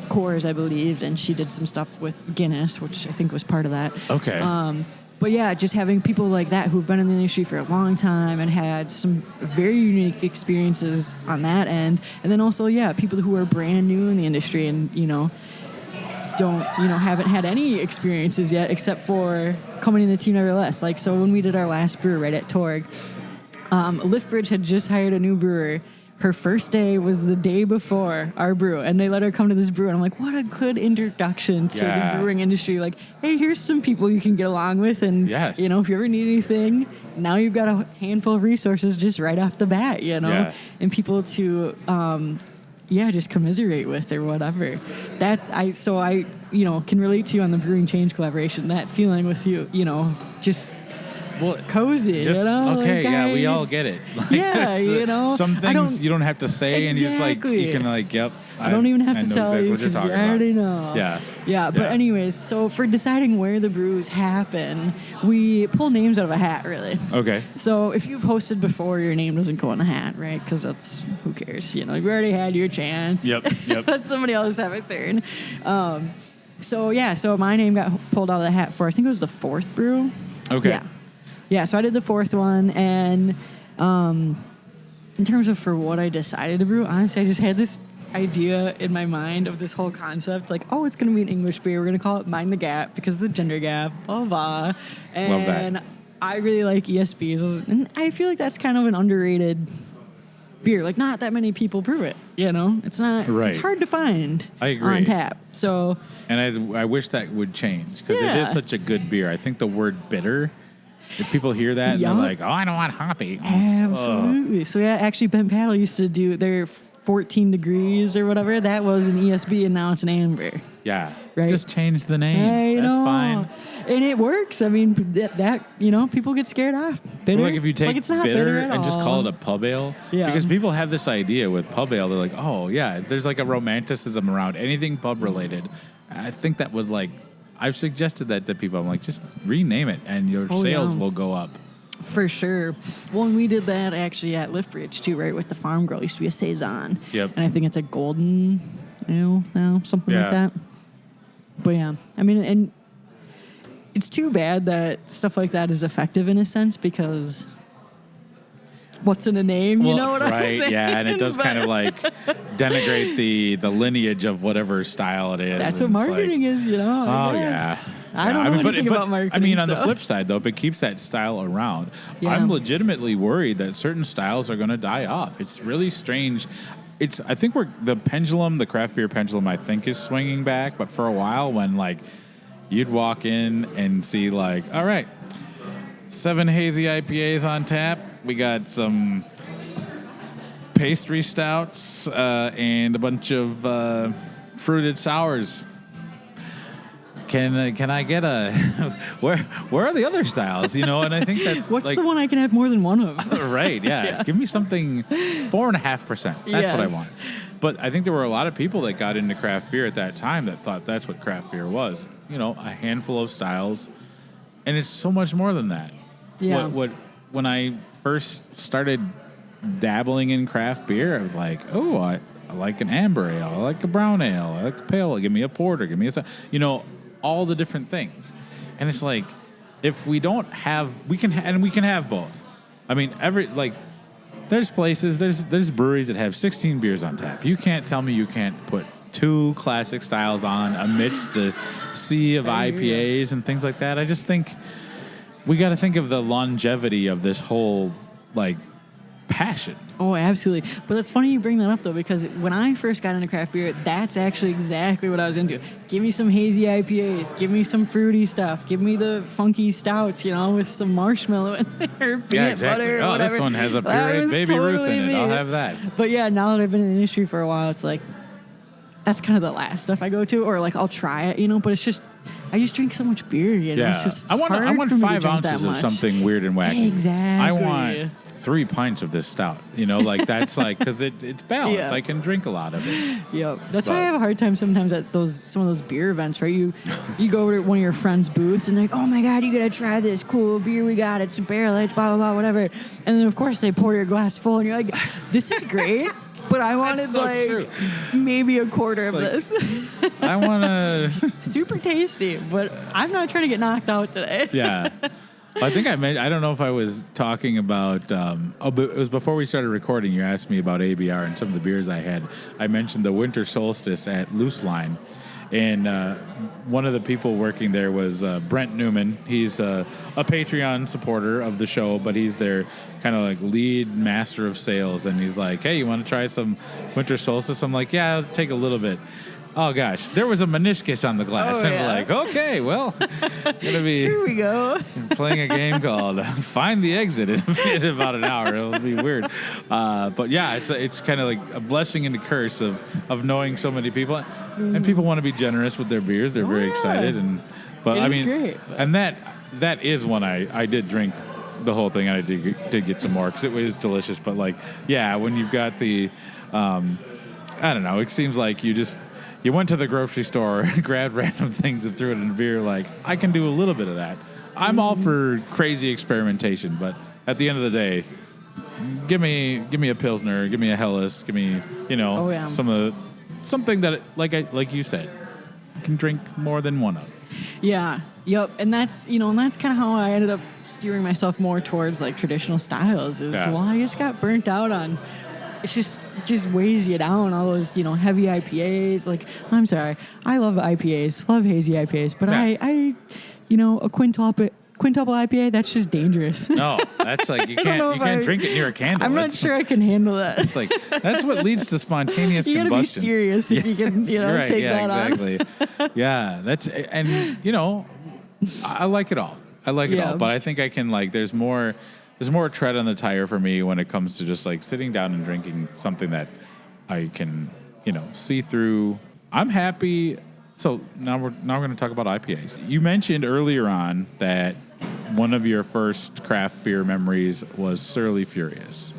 Coors, I believe, and she did some stuff with Guinness, which I think was part of that. Okay. But yeah, just having people like that who've been in the industry for a long time and had some very unique experiences on that end, and then also people who are brand new in the industry and haven't had any experiences yet except for coming into Team Nevertheless. Like, so when we did our last brew right at Torg, Liftbridge had just hired a new brewer. Her first day was the day before our brew, and they let her come to this brew. And I'm like, what a good introduction to the brewing industry. Like, hey, here's some people you can get along with, and Yes. if you ever need anything, now you've got a handful of resources just right off the bat, Yeah. and people to just commiserate with or whatever. I can relate to you on the Brewing Change collaboration. That feeling with you, just cozy. Just okay, we all get it. Like, some things you don't have to say, and you just like you can yep. I don't even have to know tell exactly you what you're because you talking already about. know. Yeah. But anyways, so for deciding where the brews happen, we pull names out of a hat, really. Okay. So if you've hosted before, your name doesn't go in the hat, right? Because who cares? You've already had your chance. Yep. Let somebody else have a turn. So my name got pulled out of the hat for, I think it was the fourth brew. Okay. Yeah, so I did the fourth one, and in terms of for what I decided to brew, honestly, I just had this idea in my mind of this whole concept, like, oh, it's going to be an English beer. We're going to call it Mind the Gap because of the gender gap, blah, blah. And Love that. I really like ESBs, and I feel like that's kind of an underrated beer. Like, not that many people brew it, It's not, Right. It's hard to find I agree. on tap. So, And I wish that would change because it is such a good beer. I think the word bitter, if people hear that and they're like, oh, I don't want hoppy. Absolutely. So actually Ben Paddle used to do their 14 degrees or whatever. That was an ESB and now it's an amber. Yeah. Right. Just change the name. That's fine. And it works. I mean, that people get scared off. Bitter. Or like if you take it's not bitter at and just all. call it a pub ale. Yeah. Because people have this idea with pub ale. They're like, oh, yeah, there's like a romanticism around anything pub related. I think that would I've suggested that to people. I'm like, just rename it and your sales will go up. For sure. Well, and we did that actually at Liftbridge too, right? With the Farm Girl. It used to be a Saison. Yep. And I think it's a golden, something like Yeah. that. But yeah, I mean, and it's too bad that stuff like that is effective in a sense because what's in a name? Well, you know what I'm saying? Yeah, and it does kind of denigrate the lineage of whatever style it is. That's what and it's marketing is, Oh, I guess. yeah. I don't know anything about marketing. On the flip side, though, if it keeps that style around, Yeah. I'm legitimately worried that certain styles are going to die off. It's really strange. I think the craft beer pendulum, I think, is swinging back. But for a while, when you'd walk in and see all right, 7 hazy IPAs on tap. We got some pastry stouts, and a bunch of fruited sours. Can I get a where are the other styles? You know, and I think that's what's the one I can have more than one of? Right? Yeah. Give me something 4.5%. That's what I want. But I think there were a lot of people that got into craft beer at that time that thought that's what craft beer was. You know, a handful of styles, and it's so much more than that. Yeah. When I first started dabbling in craft beer, I was like, oh, I like an amber ale, I like a brown ale, I like a pale ale, give me a porter, give me all the different things. And it's like, if we don't have, we can have both. I mean, there's places, there's breweries that have 16 beers on tap. You can't tell me you can't put 2 classic styles on amidst the sea of IPAs and things like that. I just think we got to think of the longevity of this whole, passion. Oh, absolutely. But it's funny you bring that up, though, because when I first got into craft beer, that's actually exactly what I was into. Give me some hazy IPAs. Give me some fruity stuff. Give me the funky stouts, with some marshmallow in there, peanut butter, or whatever. This one has a pureed Baby Ruth in it. I'll have that. But yeah, now that I've been in the industry for a while, it's like, that's kind of the last stuff I go to, or I'll try it, but it's just, I just drink so much beer, Yeah. It's just I want 5 ounces of something weird and wacky. Exactly. I want 3 pints of this stout, that's because it's balanced. Yeah. I can drink a lot of it. Yep. That's why I have a hard time sometimes at some of those beer events, right? You go over to one of your friends' booths and oh my God, you gotta try this cool beer we got. It's a barrel aged, blah, blah, blah, whatever. And then of course they pour your glass full and you're like, this is great. But I wanted maybe a quarter of this. I want to super tasty, but I'm not trying to get knocked out today. Yeah. I think I don't know if I was talking about, but it was before we started recording. You asked me about ABR and some of the beers I had. I mentioned the Winter Solstice at Loose Line. And one of the people working there was Brent Newman. He's a Patreon supporter of the show, but he's their kind of lead master of sales. And he's like, hey, you want to try some Winter Solstice? I'm like, yeah, I'll take a little bit. Oh, gosh. There was a meniscus on the glass. Oh, I'm like, okay, well, going to be here we go. playing a game called Find the Exit in about an hour. It'll be weird. But, yeah, it's kind of like a blessing and a curse of knowing so many people. And people want to be generous with their beers. They're very excited. But I mean, great. And that is when I did drink the whole thing. And I did get some more because it was delicious. But, when you've got the, I don't know, it seems like you went to the grocery store, grabbed random things and threw it in a beer. I can do a little bit of that. I'm all for crazy experimentation, but at the end of the day, give me a Pilsner, give me a Helles, give me, something that, like you said, I can drink more than one of. Yeah. Yep. And that's kind of how I ended up steering myself more towards traditional styles I just got burnt out on. It's just weighs you down, all those, heavy IPAs. I'm sorry, I love IPAs, love hazy IPAs, but I a quintuple IPA, that's just dangerous. No, that's you can't drink it near a candle. I'm not sure I can handle that. It's that's what leads to spontaneous you combustion. You gotta be serious if you can, right, take that exactly. on. Yeah, I like it all. I like it all, but I think I can there's more tread on the tire for me when it comes to just sitting down and drinking something that I can, see through. I'm happy. So now we're going to talk about IPAs. You mentioned earlier on that one of your first craft beer memories was Surly Furious.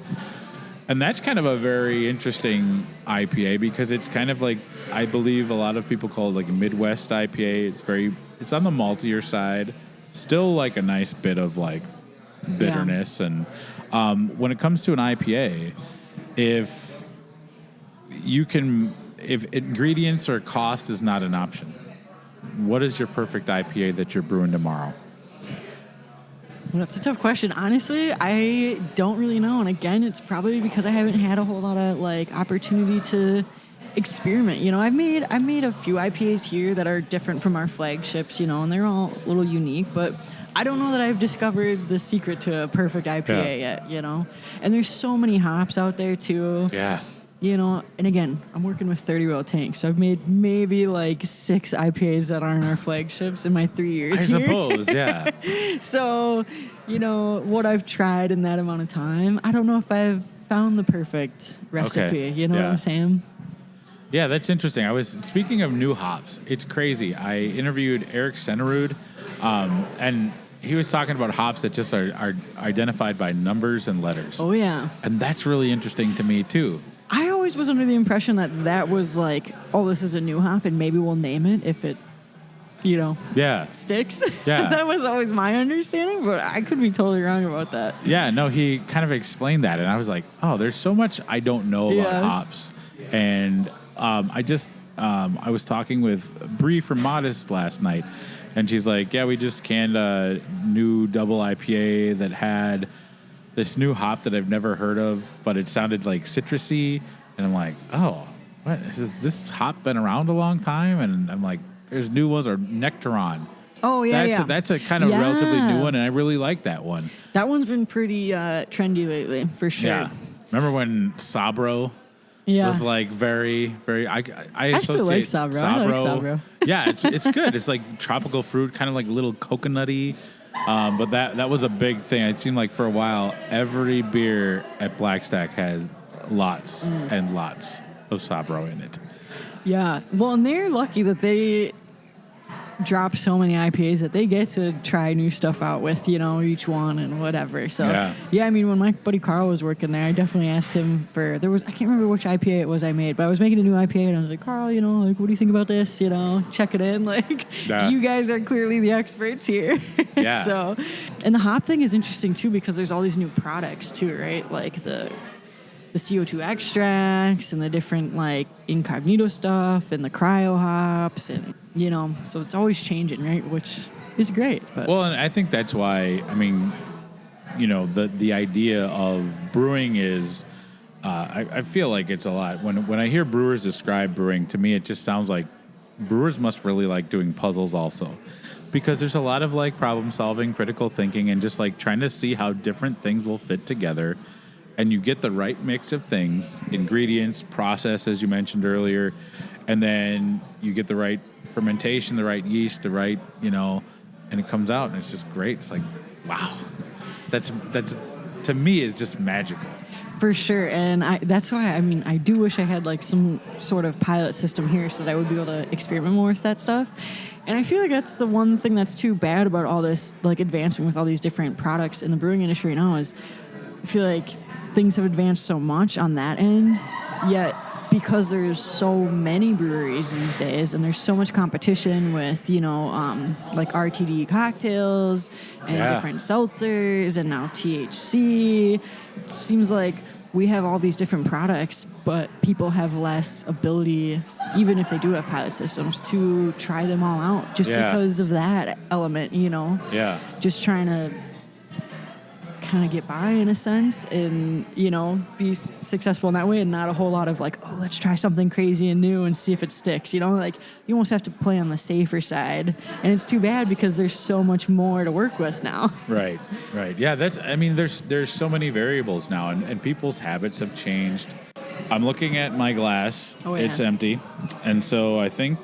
And that's kind of a very interesting IPA because it's kind of I believe a lot of people call it a Midwest IPA. It's on the maltier side. Still a nice bit of bitterness. Yeah. And when it comes to an IPA, if ingredients or cost is not an option, what is your perfect IPA that you're brewing tomorrow? Well, that's a tough question. Honestly, I don't really know. And again, it's probably because I haven't had a whole lot of opportunity to experiment. I've made a few IPAs here that are different from our flagships, and they're all a little unique, but I don't know that I've discovered the secret to a perfect IPA yet, And there's so many hops out there too. Yeah. And again, I'm working with 30-row tanks, so I've made maybe 6 IPAs that aren't our flagships in my 3 years I suppose, yeah. So, what I've tried in that amount of time, I don't know if I've found the perfect recipe. Okay. You know what Yeah. I'm saying? Yeah, that's interesting. Speaking of new hops, it's crazy. I interviewed Eric Senerud, and he was talking about hops that just are identified by numbers and letters. Oh, yeah. And that's really interesting to me, too. I always was under the impression that was like, oh, this is a new hop, and maybe we'll name it if it, Yeah. sticks. Yeah. That was always my understanding, but I could be totally wrong about that. Yeah, no, he kind of explained that, and I was like, oh, there's so much I don't know about Yeah. hops. And I was talking with Bree from Modest last night, and she's like, yeah, we just canned a new double IPA that had this new hop that I've never heard of, but it sounded like citrusy. And I'm like, oh, what? Has this hop been around a long time? And I'm like, there's new ones, or Nectaron. Oh, yeah, That's a kind of Yeah. relatively new one, and I really like that one. That one's been pretty trendy lately, for sure. Yeah. Remember when Sabro Yeah. was like very, very. I still like associate Sabro. I like Sabro. Yeah, it's good. It's like tropical fruit, kind of like a little coconutty. But that was a big thing. It seemed like for a while, every beer at Blackstack had lots and lots of Sabro in it. Yeah. Well, and they're lucky that they drop so many IPAs that they get to try new stuff out with, each one and whatever. So, I mean, when my buddy Carl was working there, I definitely asked him I can't remember which IPA it was I made, but I was making a new IPA and I was like, Carl, what do you think about this? Check it in. You guys are clearly the experts here. Yeah. So, and the hop thing is interesting too, because there's all these new products too, right? Like the CO2 extracts and the different incognito stuff and the cryo hops and so it's always changing, right? Which is great. But. Well, and I think that's why, the idea of brewing is, I feel like it's a lot. When I hear brewers describe brewing, to me it just sounds like brewers must really like doing puzzles also. Because there's a lot of problem solving, critical thinking, and just trying to see how different things will fit together. And you get the right mix of things, ingredients, process, as you mentioned earlier, and then you get the right fermentation, the right yeast, the right, and it comes out, and it's just great. It's like, wow. That's to me is just magical. For sure. And that's why, I do wish I had some sort of pilot system here so that I would be able to experiment more with that stuff. And I feel like that's the one thing that's too bad about all this advancement with all these different products in the brewing industry right now is I feel like things have advanced so much on that end, yet because there's so many breweries these days and there's so much competition with, RTD cocktails and different seltzers and now THC, it seems like we have all these different products, but people have less ability, even if they do have pilot systems, to try them all out just because of that element, Yeah. just trying to kind of get by in a sense and, be successful in that way and not a whole lot of let's try something crazy and new and see if it sticks. You almost have to play on the safer side. And it's too bad because there's so much more to work with now. Right. Yeah, there's so many variables now and people's habits have changed. I'm looking at my glass. Oh, yeah. It's empty. And so I think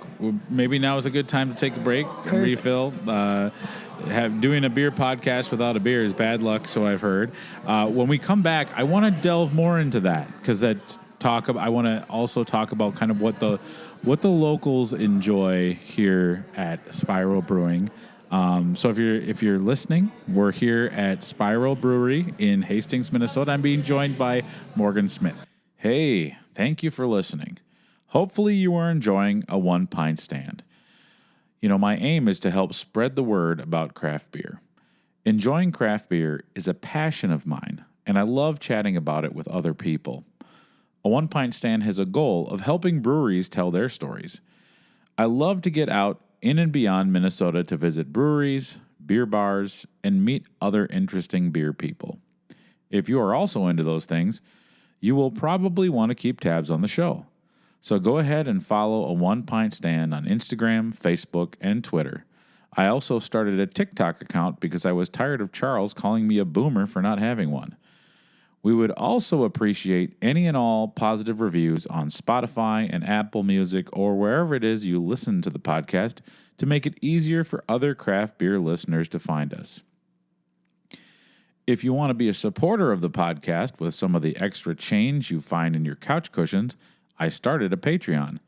maybe now is a good time to take a break and refill. Doing a beer podcast without a beer is bad luck, so I've heard. When we come back, I want to delve more into that because I want to also talk about kind of what the locals enjoy here at Spiral Brewing. So if you're listening, we're here at Spiral Brewery in Hastings, Minnesota. I'm being joined by Morgan Smith. Hey, thank you for listening. Hopefully you are enjoying a One Pint Stand. My aim is to help spread the word about craft beer. Enjoying craft beer is a passion of mine, and I love chatting about it with other people. A One Pint Stand has a goal of helping breweries tell their stories. I love to get out in and beyond Minnesota to visit breweries, beer bars, and meet other interesting beer people. If you are also into those things, you will probably want to keep tabs on the show. So go ahead and follow A One Pint Stand on Instagram, Facebook, and Twitter. I also started a TikTok account because I was tired of Charles calling me a boomer for not having one. We would also appreciate any and all positive reviews on Spotify and Apple Music or wherever it is you listen to the podcast to make it easier for other craft beer listeners to find us. If you want to be a supporter of the podcast with some of the extra change you find in your couch cushions, I started a Patreon.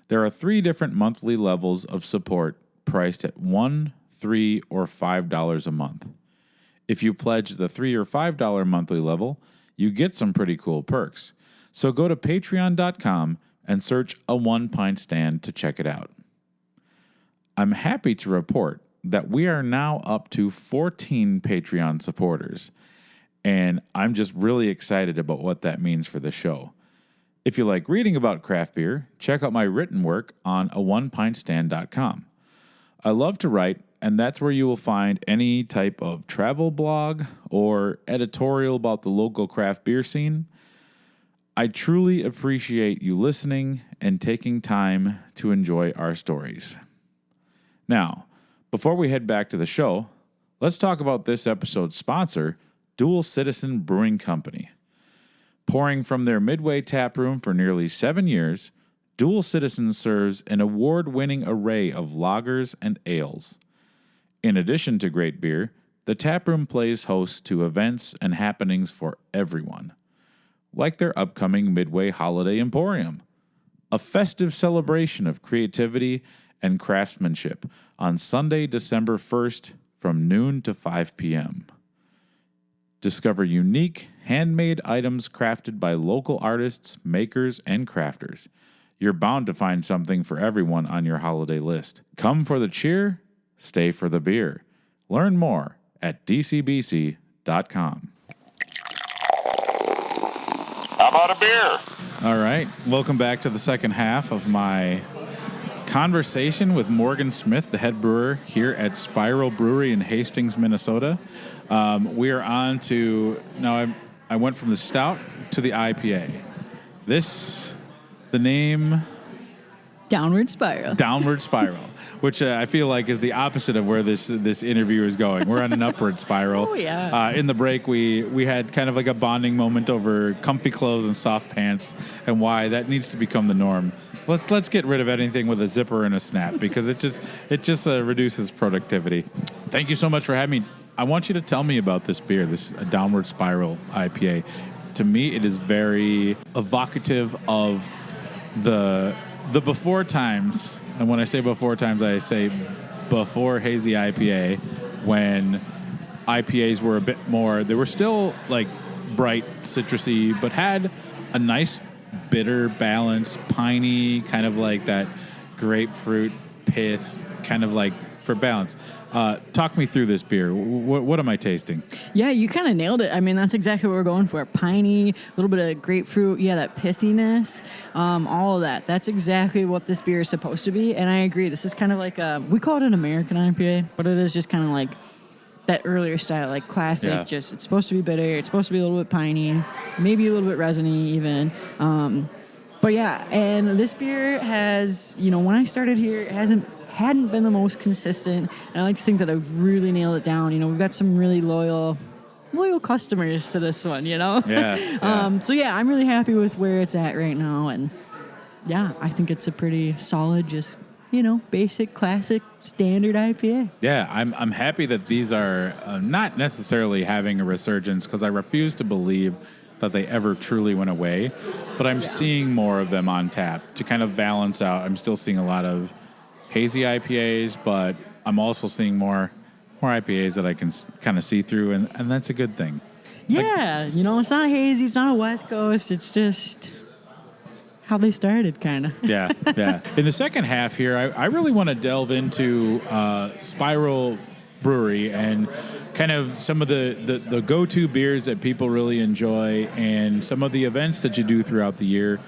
There are 3 different monthly levels of support priced at $1, $3, or $5 a month. If you pledge the $3 or $5 monthly level, you get some pretty cool perks. So go to patreon.com and search a 1 pint stand to check it out. I'm happy to report that we are now up to 14 Patreon supporters, and I'm just really excited about what that means for the show. If you like reading about craft beer, check out my written work on a1pintstand.com. I love to write, and that's where you will find any type of travel blog or editorial about the local craft beer scene. I truly appreciate you listening and taking time to enjoy our stories. Now, before we head back to the show, let's talk about this episode's sponsor, Dual Citizen Brewing Company. Pouring from their Midway tap room for nearly 7 years, Dual Citizen serves an award-winning array of lagers and ales. In addition to great beer, the tap room plays host to events and happenings for everyone, like their upcoming Midway Holiday Emporium, a festive celebration of creativity and craftsmanship on Sunday, December 1st from noon to 5 p.m. Discover unique, handmade items crafted by local artists, makers, and crafters. You're bound to find something for everyone on your holiday list. Come for the cheer, stay for the beer. Learn more at dcbc.com. How about a beer? All right, welcome back to the second half of my conversation with Morgan Smith, the head brewer here at Spiral Brewery in Hastings, Minnesota. We are on to, now I went from the stout to the IPA. The name? Downward Spiral. Downward Spiral, which I feel like is the opposite of where this interview is going. We're on an upward spiral. Oh, yeah. In the break, we had kind of like a bonding moment over comfy clothes and soft pants and why that needs to become the norm. Let's get rid of anything with a zipper and a snap because it just reduces productivity. Thank you so much for having me. I want you to tell me about this beer, this Downward Spiral IPA. To me, it is very evocative of the before times. And when I say before times, I say before hazy IPA, when IPAs were a bit more, they were still like bright, citrusy, but had a nice bitter balance, piney, kind of like that grapefruit pith, kind of like for balance. Talk me through this beer. What am I tasting? Yeah, you kind of nailed it. I mean, that's exactly what we're going for. Piney, a little bit of grapefruit, yeah, that pithiness, all of that. That's exactly what this beer is supposed to be, and I agree. This is kind of like we call it an American IPA, but it is just kind of like that earlier style, like classic. Yeah. Just it's supposed to be bitter. It's supposed to be a little bit piney, maybe a little bit resiny even. But yeah, and this beer has, when I started here, it hadn't been the most consistent, and I like to think that I've really nailed it down. We've got some really loyal customers to this one. Yeah. So yeah, I'm really happy with where it's at right now, and yeah, I think it's a pretty solid, just basic, classic, standard IPA. Yeah, I'm happy that these are not necessarily having a resurgence because I refuse to believe that they ever truly went away, but I'm seeing more of them on tap to kind of balance out. I'm still seeing a lot of hazy IPAs, but I'm also seeing more IPAs that I can kind of see through, and that's a good thing. Yeah, it's not hazy, it's not a West Coast, it's just how they started, kind of. Yeah. In the second half here, I really want to delve into Spiral Brewery and kind of some of the go-to beers that people really enjoy and some of the events that you do throughout the year.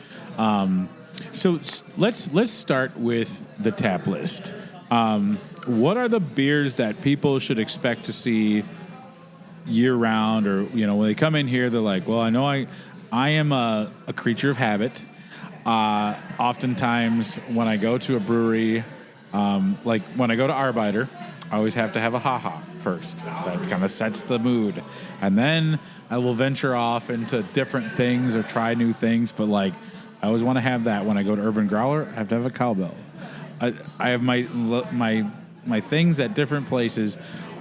So let's start with the tap list. What are the beers that people should expect to see year-round, or when they come in here, they're like, well, I know I am a creature of habit. Oftentimes when I go to a brewery, like when I go to Arbeiter, I always have to have a ha-ha first. That kind of sets the mood. And then I will venture off into different things or try new things, but like I always want to have that. When I go to Urban Growler, I have to have a cowbell. I have my things at different places.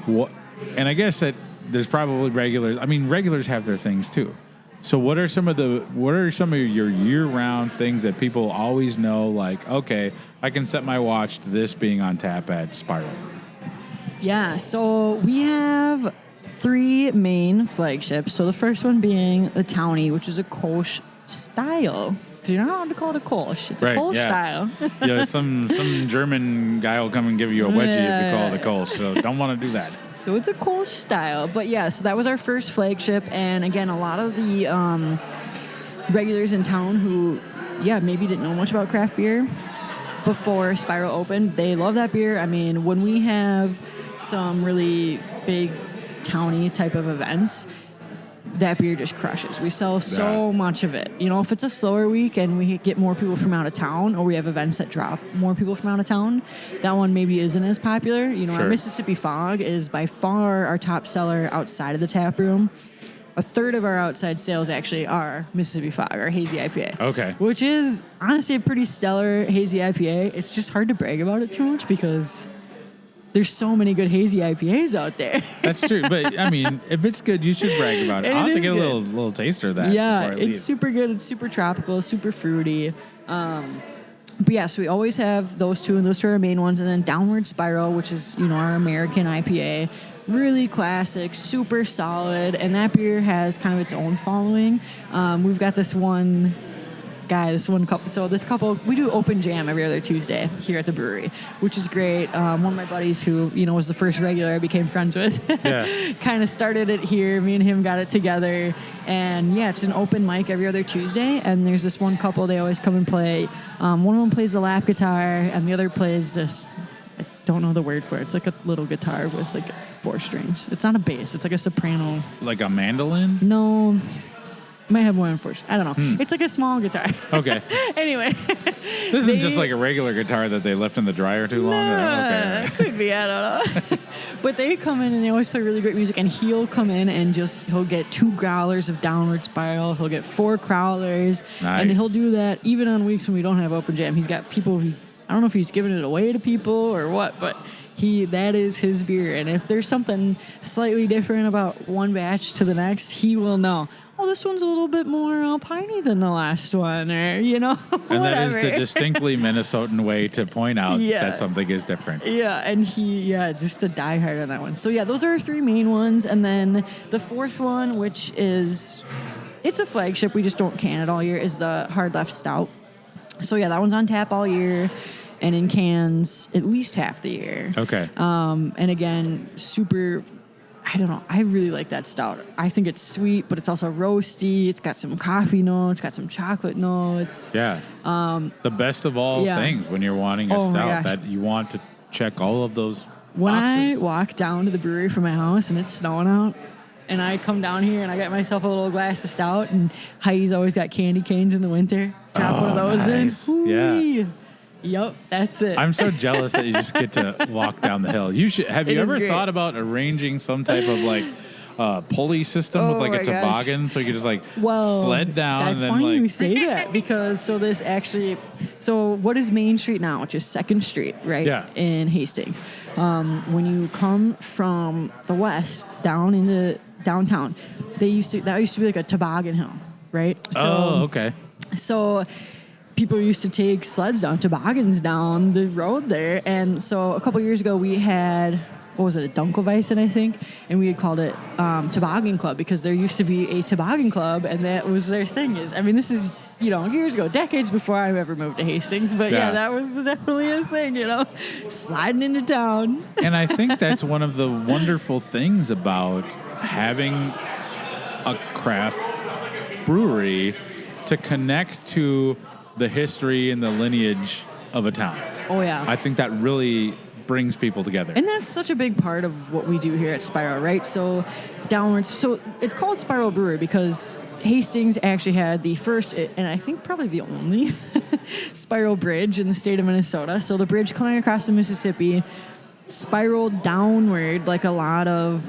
And I guess that there's probably regulars. I mean, regulars have their things too. So what are some of your year-round things that people always know? Like, okay, I can set my watch to this being on tap at Spiral. Yeah, so we have 3 main flagships. So the first one being the Townie, which is a Kolsch style. Because you're not allowed to call it a Kolsch. It's a Kolsch style. Yeah, some German guy will come and give you a wedgie if you call it a Kolsch. So don't want to do that. So it's a Kolsch style. But yeah, so that was our first flagship. And again, a lot of the regulars in town who, maybe didn't know much about craft beer before Spiral opened, they love that beer. I mean, when we have some really big townie type of events, that beer just crushes. We sell so much of it. You know, if it's a slower week and we get more people from out of town, or we have events that drop more people from out of town, that one maybe isn't as popular. You know, Our Mississippi Fog is by far our top seller outside of the tap room. A third of our outside sales actually are Mississippi Fog, our hazy IPA. Okay. Which is honestly a pretty stellar hazy IPA. It's just hard to brag about it too much because there's so many good hazy IPAs out there. That's true. But, I mean, if it's good, you should brag about it. I'll have to get a little taster of that before I leave. It's super good. It's super tropical, super fruity. But yeah, so we always have those two, and those two are our main ones. And then Downward Spiral, which is, our American IPA. Really classic, super solid. And that beer has kind of its own following. We've got this one couple. So this couple, we do open jam every other Tuesday here at the brewery, which is great. One of my buddies who, was the first regular I became friends with, kind of started it here. Me and him got it together. And yeah, it's an open mic every other Tuesday. And there's this one couple, they always come and play. One of them plays the lap guitar and the other plays this, I don't know the word for it. It's like a little guitar with like 4 strings. It's not a bass. It's like a soprano. Like a mandolin? No. Might have more than 4. I don't know. It's like a small guitar. Okay. Anyway. This isn't just like a regular guitar that they left in the dryer too long? Okay. Could be. I don't know. But they come in and they always play really great music. And he'll come in and he'll get 2 growlers of Downward Spiral. He'll get 4 crowlers. Nice. And he'll do that even on weeks when we don't have open jam. He's got people I don't know if he's giving it away to people or what, but that is his beer. And if there's something slightly different about one batch to the next, he will know. Oh, this one's a little bit more piney than the last one, or, And that is the distinctly Minnesotan way to point out that something is different. Yeah, and just a diehard on that one. So, yeah, those are our 3 main ones. And then the 4th one, which is, it's a flagship, we just don't can it all year, is the Hard Left Stout. So, yeah, that one's on tap all year and in cans at least half the year. Okay. And again, super... I don't know. I really like that stout. I think it's sweet, but it's also roasty. It's got some coffee notes, got some chocolate notes. Yeah. The best of all things when you're wanting a stout, that you want to check all of those when boxes. I walk down to the brewery from my house and it's snowing out, and I come down here and I got myself a little glass of stout, and Heidi's always got candy canes in the winter. Chop one of those in. Yeah. Yep, that's it. I'm so jealous that you just get to walk down the hill. Have you ever thought about arranging some type of like pulley system with like a toboggan so you could just sled down? That's and then funny you say that, because what is Main Street now, which is 2nd Street, right? Yeah. In Hastings. When you come from the west down into downtown, that used to be like a toboggan hill, right? Okay. So people used to take sleds down, toboggans down the road there. And so a couple years ago, we had, what was it, a Dunkelweissen, I think? And we had called it Toboggan Club, because there used to be a toboggan club, and that was their thing. This is, years ago, decades before I ever moved to Hastings. But that was definitely a thing, sliding into town. And I think that's one of the wonderful things about having a craft brewery, to connect to the history and the lineage of a town. Oh, yeah. I think that really brings people together. And that's such a big part of what we do here at Spiral, right? So it's called Spiral Brewery because Hastings actually had the first, and I think probably the only, spiral bridge in the state of Minnesota. So the bridge coming across the Mississippi spiraled downward like a lot of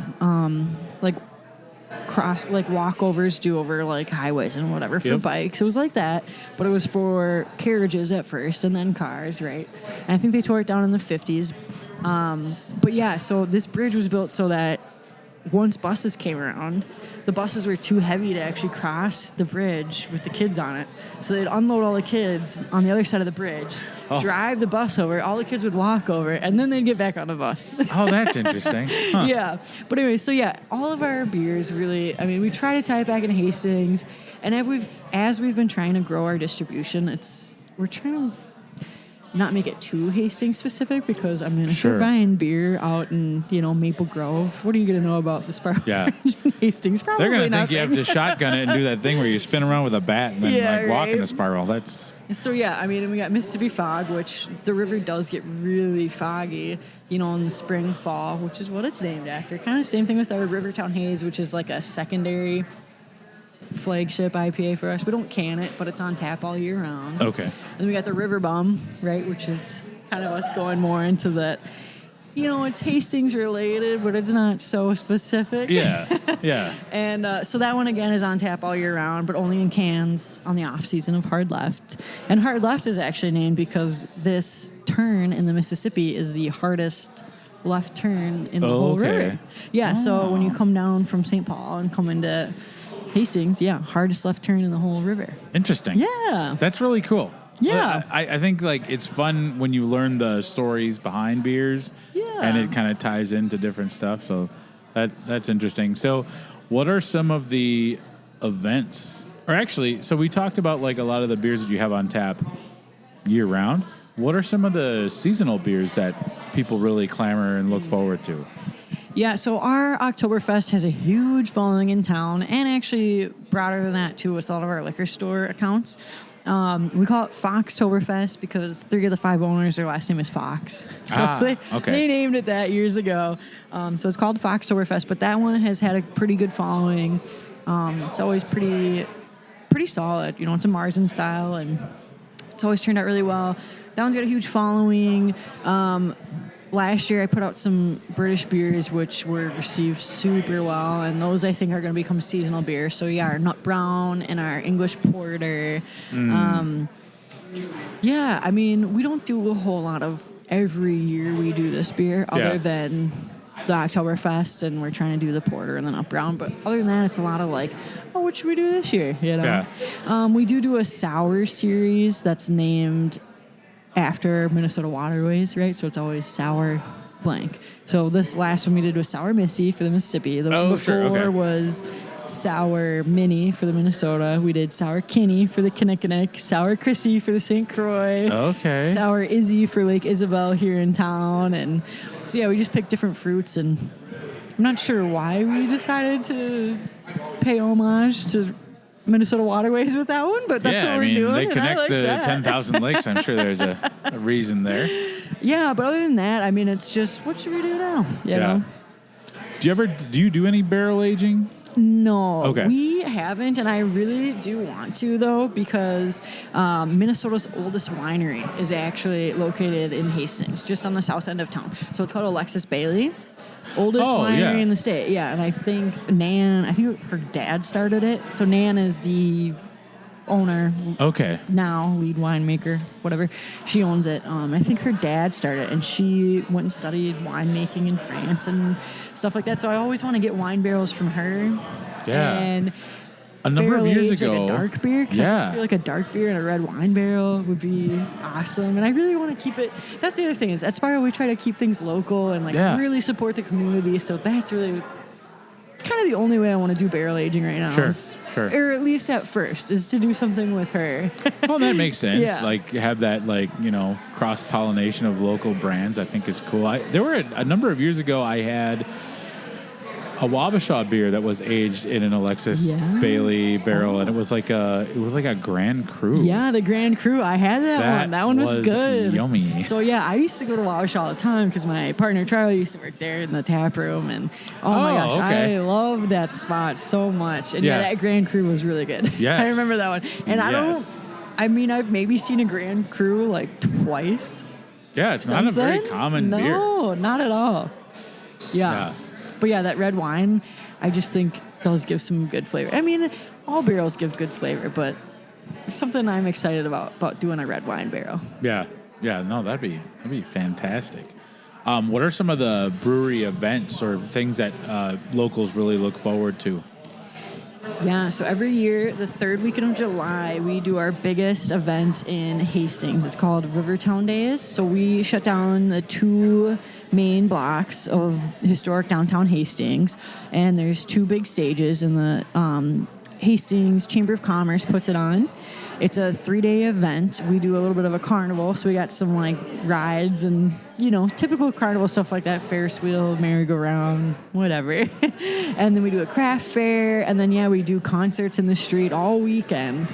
walkovers do over like highways and whatever for bikes. It was like that, but it was for carriages at first and then cars, right? And I think they tore it down in the 50s. But yeah, so this bridge was built so that once buses came around, the buses were too heavy to actually cross the bridge with the kids on it. So they'd unload all the kids on the other side of the bridge, drive the bus over, all the kids would walk over, and then they'd get back on the bus. Oh, that's interesting. Huh. Yeah. But anyway, so yeah, all of our beers really, I mean, we try to tie it back into Hastings, and as we've been trying to grow our distribution, we're trying to not make it too Hastings specific, because I mean, if you're buying beer out in, Maple Grove, what are you going to know about the Sparrow Range in Hastings? Probably They're going to think nothing. you have to shotgun it and do that thing where you spin around with a bat and then walk in a spiral. That's... So yeah, I mean, and we got Mississippi Fog, which the river does get really foggy, in the spring, fall, which is what it's named after. Kind of same thing with our Rivertown Haze, which is like a secondary flagship IPA for us. We don't can it, but it's on tap all year round. Okay. And then we got the River Bum, right, which is kind of us going more into that. It's Hastings related, but it's not so specific. Yeah. And so that one, again, is on tap all year round, but only in cans on the off season of Hard Left. And Hard Left is actually named because this turn in the Mississippi is the hardest left turn in the whole river. Yeah, so when you come down from St. Paul and come into Hastings, hardest left turn in the whole river. Interesting. Yeah. That's really cool. Yeah. I think it's fun when you learn the stories behind beers. Yeah. And it kind of ties into different stuff. So that's interesting. So what are some of the events? Or actually, so we talked about a lot of the beers that you have on tap year round. What are some of the seasonal beers that people really clamor and look forward to? Yeah, so our Oktoberfest has a huge following in town, and actually broader than that too with a lot of our liquor store accounts. We call it Foxtoberfest because 3 of the 5 owners, their last name is Fox. So they named it that years ago. So it's called Foxtoberfest, but that one has had a pretty good following. It's always pretty solid. It's a Marzen style, and it's always turned out really well. That one's got a huge following. Last year, I put out some British beers, which were received super well, and those I think are going to become seasonal beers. So our Nut Brown and our English Porter. I mean, we don't do a whole lot of every year we do this beer, other than the Oktoberfest, and we're trying to do the Porter and the Nut Brown. But other than that, it's a lot of what should we do this year? We do a sour series that's named after Minnesota waterways, right? So it's always sour blank. So this last one we did was Sour Missy for the Mississippi. The one before was Sour Mini for the Minnesota. We did Sour Kinney for the Kinnickinnick, Sour Chrissy for the St. Croix. Sour Izzy for Lake Isabel here in town. And so we just picked different fruits, and I'm not sure why we decided to pay homage to Minnesota waterways with that one, but that's what we're doing. They connect the 10,000 lakes. I'm sure there's a reason there. Yeah, but other than that, I mean, it's just, what should we do now? You know? Do you do any barrel aging? No, Okay. We haven't, and I really do want to, though, because Minnesota's oldest winery is actually located in Hastings, just on the south end of town. So it's called Alexis Bailey. Oldest winery in the state, and I think her dad started it. So Nan is the owner. Now lead winemaker, whatever. She owns it. I think her dad started it, and she went and studied winemaking in France and stuff like that. So I always want to get wine barrels from her. Yeah. And a number of years ago, like a dark beer, because I feel like a dark beer and a red wine barrel would be awesome. And I really want to keep it. That's the other thing, is at Spiral we try to keep things local and really support the community. So that's really kind of the only way I want to do barrel aging right now. Sure. Or at least at first, is to do something with her. Well, that makes sense. Have that cross pollination of local brands. I think is cool. There were a number of years ago I had a Wabasha beer that was aged in an Alexis Bailey barrel, and it was like a Grand Cru. Yeah, the Grand Cru. I had that one. That one was good. Yummy. So I used to go to Wabasha all the time because my partner Charlie used to work there in the tap room, and my gosh, I love that spot so much. And that Grand Cru was really good. Yes. I remember that one. And I've maybe seen a Grand Cru twice. Yeah, it's not a very common beer. No, not at all. Yeah. But that red wine, I just think does give some good flavor. I mean, all barrels give good flavor, but it's something I'm excited about doing a red wine barrel. Yeah. No, that'd be fantastic. What are some of the brewery events or things that locals really look forward to? Yeah, so every year, the third weekend of July, we do our biggest event in Hastings. It's called Rivertown Days. So we shut down the 2 main blocks of historic downtown Hastings, and there's 2 big stages, and the Hastings Chamber of Commerce puts it on. It's a 3-day event. We do a little bit of a carnival, so we got some like rides and, typical carnival stuff like that, Ferris wheel, merry-go-round, whatever. And then we do a craft fair, and then, we do concerts in the street all weekend,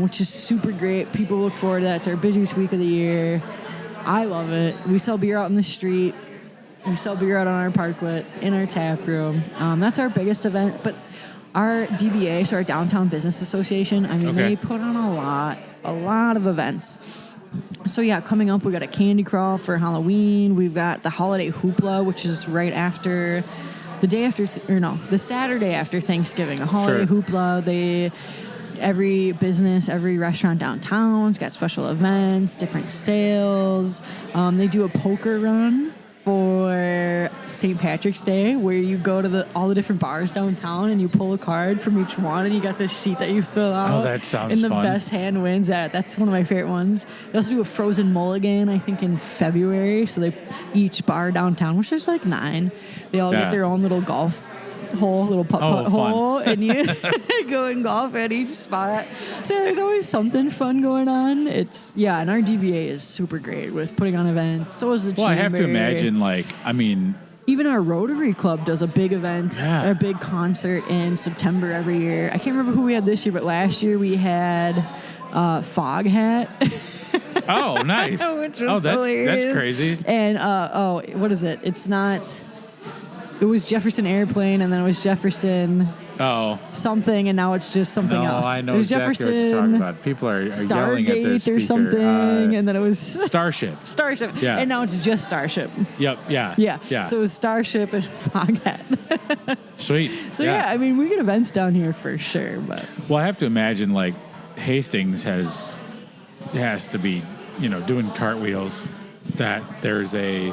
which is super great. People look forward to that. It's our busiest week of the year. I love it. We sell beer out in the street. We sell beer out on our parklet, in our tap room. That's our biggest event, but our DBA, so our Downtown Business Association, they put on a lot of events. So coming up, we got a candy crawl for Halloween. We've got the holiday hoopla, which is right after the Saturday after Thanksgiving. A holiday hoopla. Every business, every restaurant downtown's got special events, different sales. They do a poker run for St. Patrick's Day, where you go to all the different bars downtown and you pull a card from each one, and you got this sheet that you fill out. Oh, that sounds and the fun. best hand wins. That's one of my favorite ones. They also do a frozen mulligan, I think, in February. So each bar downtown, which there's like 9, they all get their own little golf hole, little putt-putt hole, and you go and golf at each spot. So there's always something fun going on. And our DBA is super great with putting on events. So is the Chamber. Well, I have to imagine, even our Rotary Club does a big event, a big concert in September every year. I can't remember who we had this year, but last year we had Fog Hat. Oh, nice. Which was hilarious. That's crazy. And, what is it? It was Jefferson Airplane, and then it was Jefferson something, and now it's just something else. I know There's exactly Jefferson, what you're talking about. People are yelling at their Stargate speaker. or something, and then it was Starship. Yeah. And now it's just Starship. Yep, yeah. So it was Starship and Foghat. Sweet. So we get events down here for sure. But I have to imagine, Hastings has to be, doing cartwheels, that there's a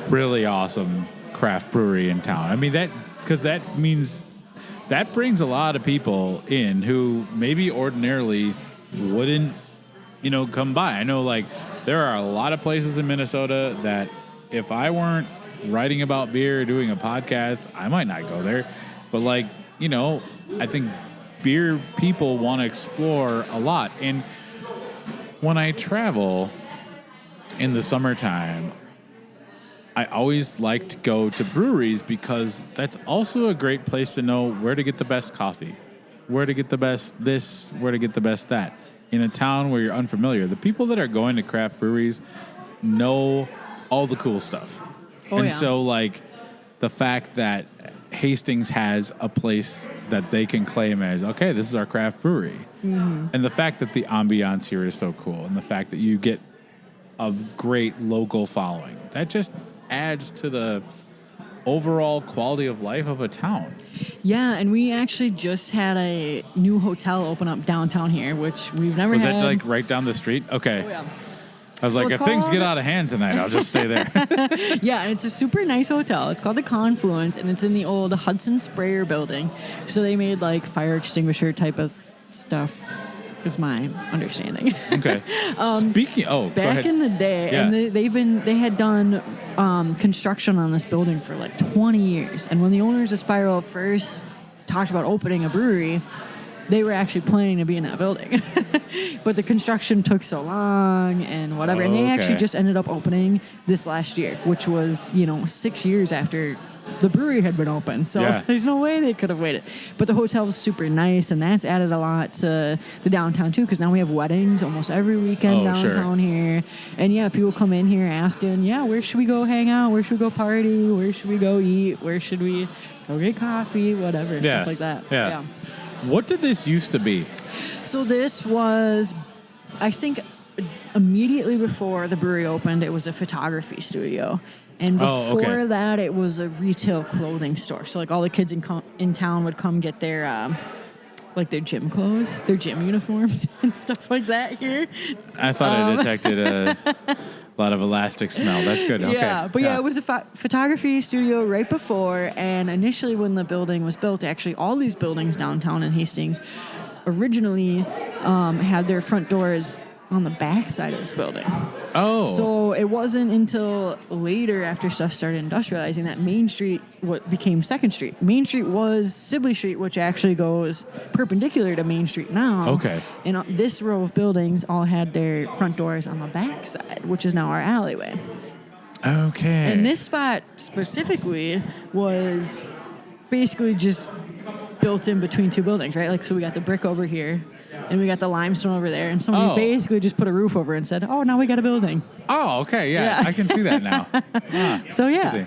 really awesome craft brewery in town. Because that means that brings a lot of people in who maybe ordinarily wouldn't, come by. I know, there are a lot of places in Minnesota that if I weren't writing about beer or doing a podcast, I might not go there. But, I think beer people want to explore a lot. And when I travel in the summertime, I always like to go to breweries because that's also a great place to know where to get the best coffee, where to get the best this, where to get the best that. In a town where you're unfamiliar, the people that are going to craft breweries know all the cool stuff. So, the fact that Hastings has a place that they can claim as, okay, this is our craft brewery. Mm-hmm. And the fact that the ambiance here is so cool, and the fact that you get a great local following, that just adds to the overall quality of life of a town. Yeah, and we actually just had a new hotel open up downtown here, which we've never had. Was that right down the street? Okay. Oh, yeah. I was if things get out of hand tonight, I'll just stay there. Yeah, it's a super nice hotel. It's called the Confluence, and it's in the old Hudson Sprayer building. So they made fire extinguisher type of stuff, is my understanding. Okay. Speaking, back in the day, and they had done construction on this building for 20 years. And when the owners of Spiral first talked about opening a brewery, they were actually planning to be in that building. But the construction took so long and whatever. And they actually just ended up opening this last year, which was, 6 years after the brewery had been open. So there's no way they could have waited. But the hotel was super nice, and that's added a lot to the downtown, too, because now we have weddings almost every weekend downtown here. And, people come in here asking, where should we go hang out? Where should we go party? Where should we go eat? Where should we go get coffee? Whatever, stuff like that. Yeah. What did this used to be? So this was, I think, immediately before the brewery opened, it was a photography studio. And before that, it was a retail clothing store. So, all the kids in town would come get their, their gym clothes, their gym uniforms, and stuff like that here. I thought I detected A lot of elastic smell. That's good. Okay. Yeah, but it was a photography studio right before. And initially, when the building was built, actually, all these buildings downtown in Hastings originally had their front doors on the back side of this building. Oh. So it wasn't until later, after stuff started industrializing, that Main Street became 2nd Street. Main Street was Sibley Street, which actually goes perpendicular to Main Street now. Okay. And this row of buildings all had their front doors on the back side, which is now our alleyway. Okay. And this spot specifically was basically just built in between two buildings, right? Like, so we got the brick over here, and we got the limestone over there, and somebody basically just put a roof over it and said, "Oh, now we got a building." Oh, okay, yeah. I can see that now. So yeah,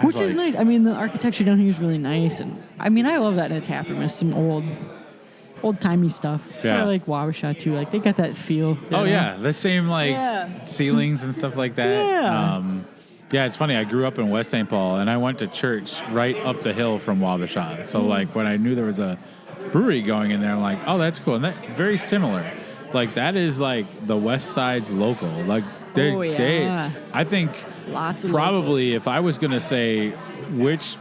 which is nice. I mean, the architecture down here is really nice, and I mean, I love that in a tap room. It's some old timey stuff. Yeah. I like Wabasha too. Like, they got that feel. Oh yeah, the same ceilings and stuff like that. Yeah. Yeah, it's funny. I grew up in West St. Paul, and I went to church right up the hill from Wabasha. So, like, when I knew there was a brewery going in there, I'm like, oh, that's cool. And that very similar. Like, that is, like, the West Side's local. Like, I think lots of probably locals. If I was going to say which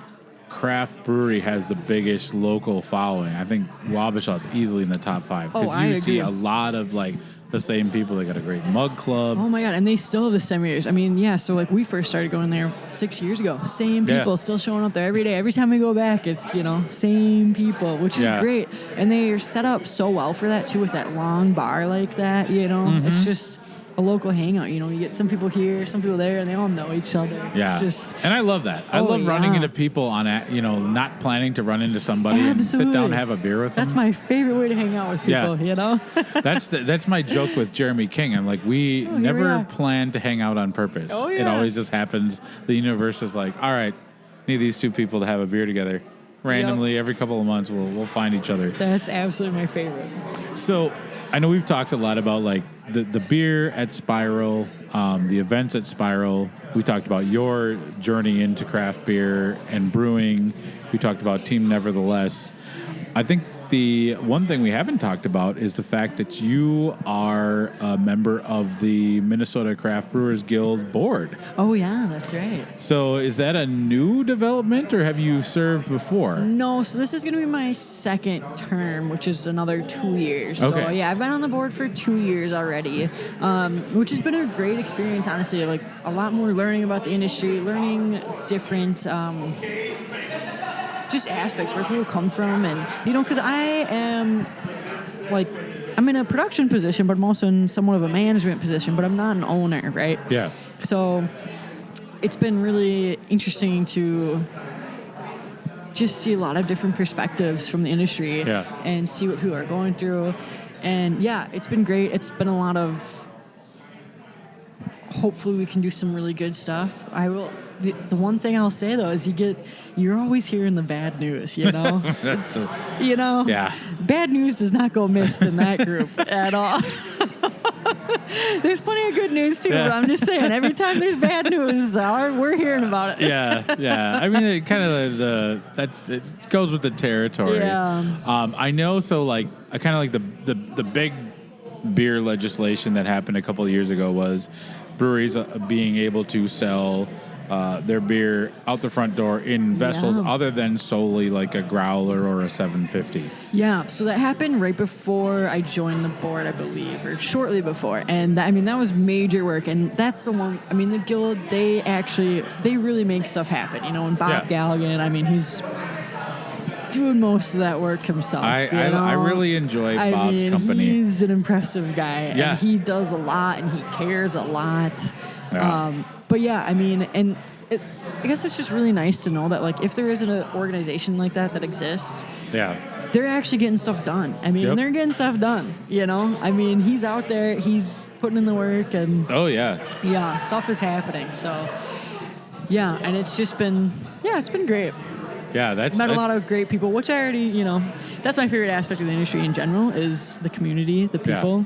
craft brewery has the biggest local following, I think Wabasha is easily in the top 5. Because I you see agree. a lot of, like, the same people. They got a great mug club. Oh my God, and they still have the same years. I mean, yeah, so like we first started going there 6 years ago. Same people still showing up there every day. Every time we go back, it's, same people, which is great. And they are set up so well for that too, with that long bar like that, It's just a local hangout, You get some people here, some people there, and they all know each other. Yeah. It's just, and I love that. I love running into people on, not planning to run into somebody and sit down and have a beer with them. That's my favorite way to hang out with people, That's my joke with Jeremy King. I'm like, we never plan to hang out on purpose. Oh, yeah. It always just happens. The universe is like, all right, need these two people to have a beer together. Randomly, every couple of months, we'll find each other. That's absolutely my favorite. So I know we've talked a lot about like the beer at Spiral, the events at Spiral. We talked about your journey into craft beer and brewing. We talked about Team Nevertheless. I think the one thing we haven't talked about is the fact that you are a member of the Minnesota Craft Brewers Guild board. Oh, yeah, that's right. So is that a new development, or have you served before? No, so this is going to be my second term, which is another 2 years. Okay. So, yeah, I've been on the board for 2 years already, which has been a great experience, honestly. Like, a lot more learning about the industry, learning different just aspects where people come from. And, because I am, like, I'm in a production position, but I'm also in somewhat of a management position, but I'm not an owner, right? Yeah. So it's been really interesting to just see a lot of different perspectives from the industry and see what people are going through. And yeah, it's been great. It's been a lot of, hopefully we can do some really good stuff. The one thing I'll say though is you're always hearing the bad news, It's, bad news does not go missed in that group at all. There's plenty of good news too, but I'm just saying, every time there's bad news, we're hearing about it. Yeah. I mean, it kind of it goes with the territory. Yeah. I know. So like, I kind of like the big beer legislation that happened a couple of years ago was breweries being able to sell their beer out the front door in vessels other than solely like a growler or a 750. Yeah, so that happened right before I joined the board, I believe, or shortly before. And that was major work. And that's the one, the Guild, they really make stuff happen. And Bob Galligan, he's doing most of that work himself. I really enjoy Bob's company. He's an impressive guy. Yeah. And he does a lot and he cares a lot. Yeah. But yeah, I guess it's just really nice to know that, like, if there is an organization like that exists, they're actually getting stuff done. They're getting stuff done, he's out there, he's putting in the work, and stuff is happening. So yeah, and it's just been, it's been great. Yeah, met a lot of great people, which I already, that's my favorite aspect of the industry in general, is the community, the people.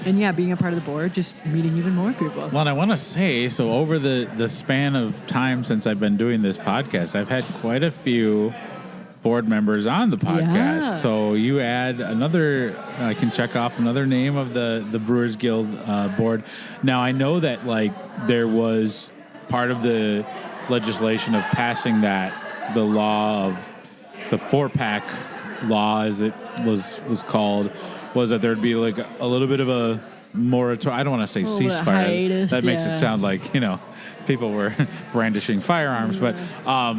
And being a part of the board, just meeting even more people. Well, and I want to say, so over the span of time since I've been doing this podcast, I've had quite a few board members on the podcast. Yeah. So you add another, I can check off another name of the Brewers Guild board. Now, I know that like there was part of the legislation of passing the law of the 4-pack law, as it was called, was that there'd be like a little bit of a moratorium. I don't want to say ceasefire. Hiatus, that makes yeah. it sound like, people were brandishing firearms, but a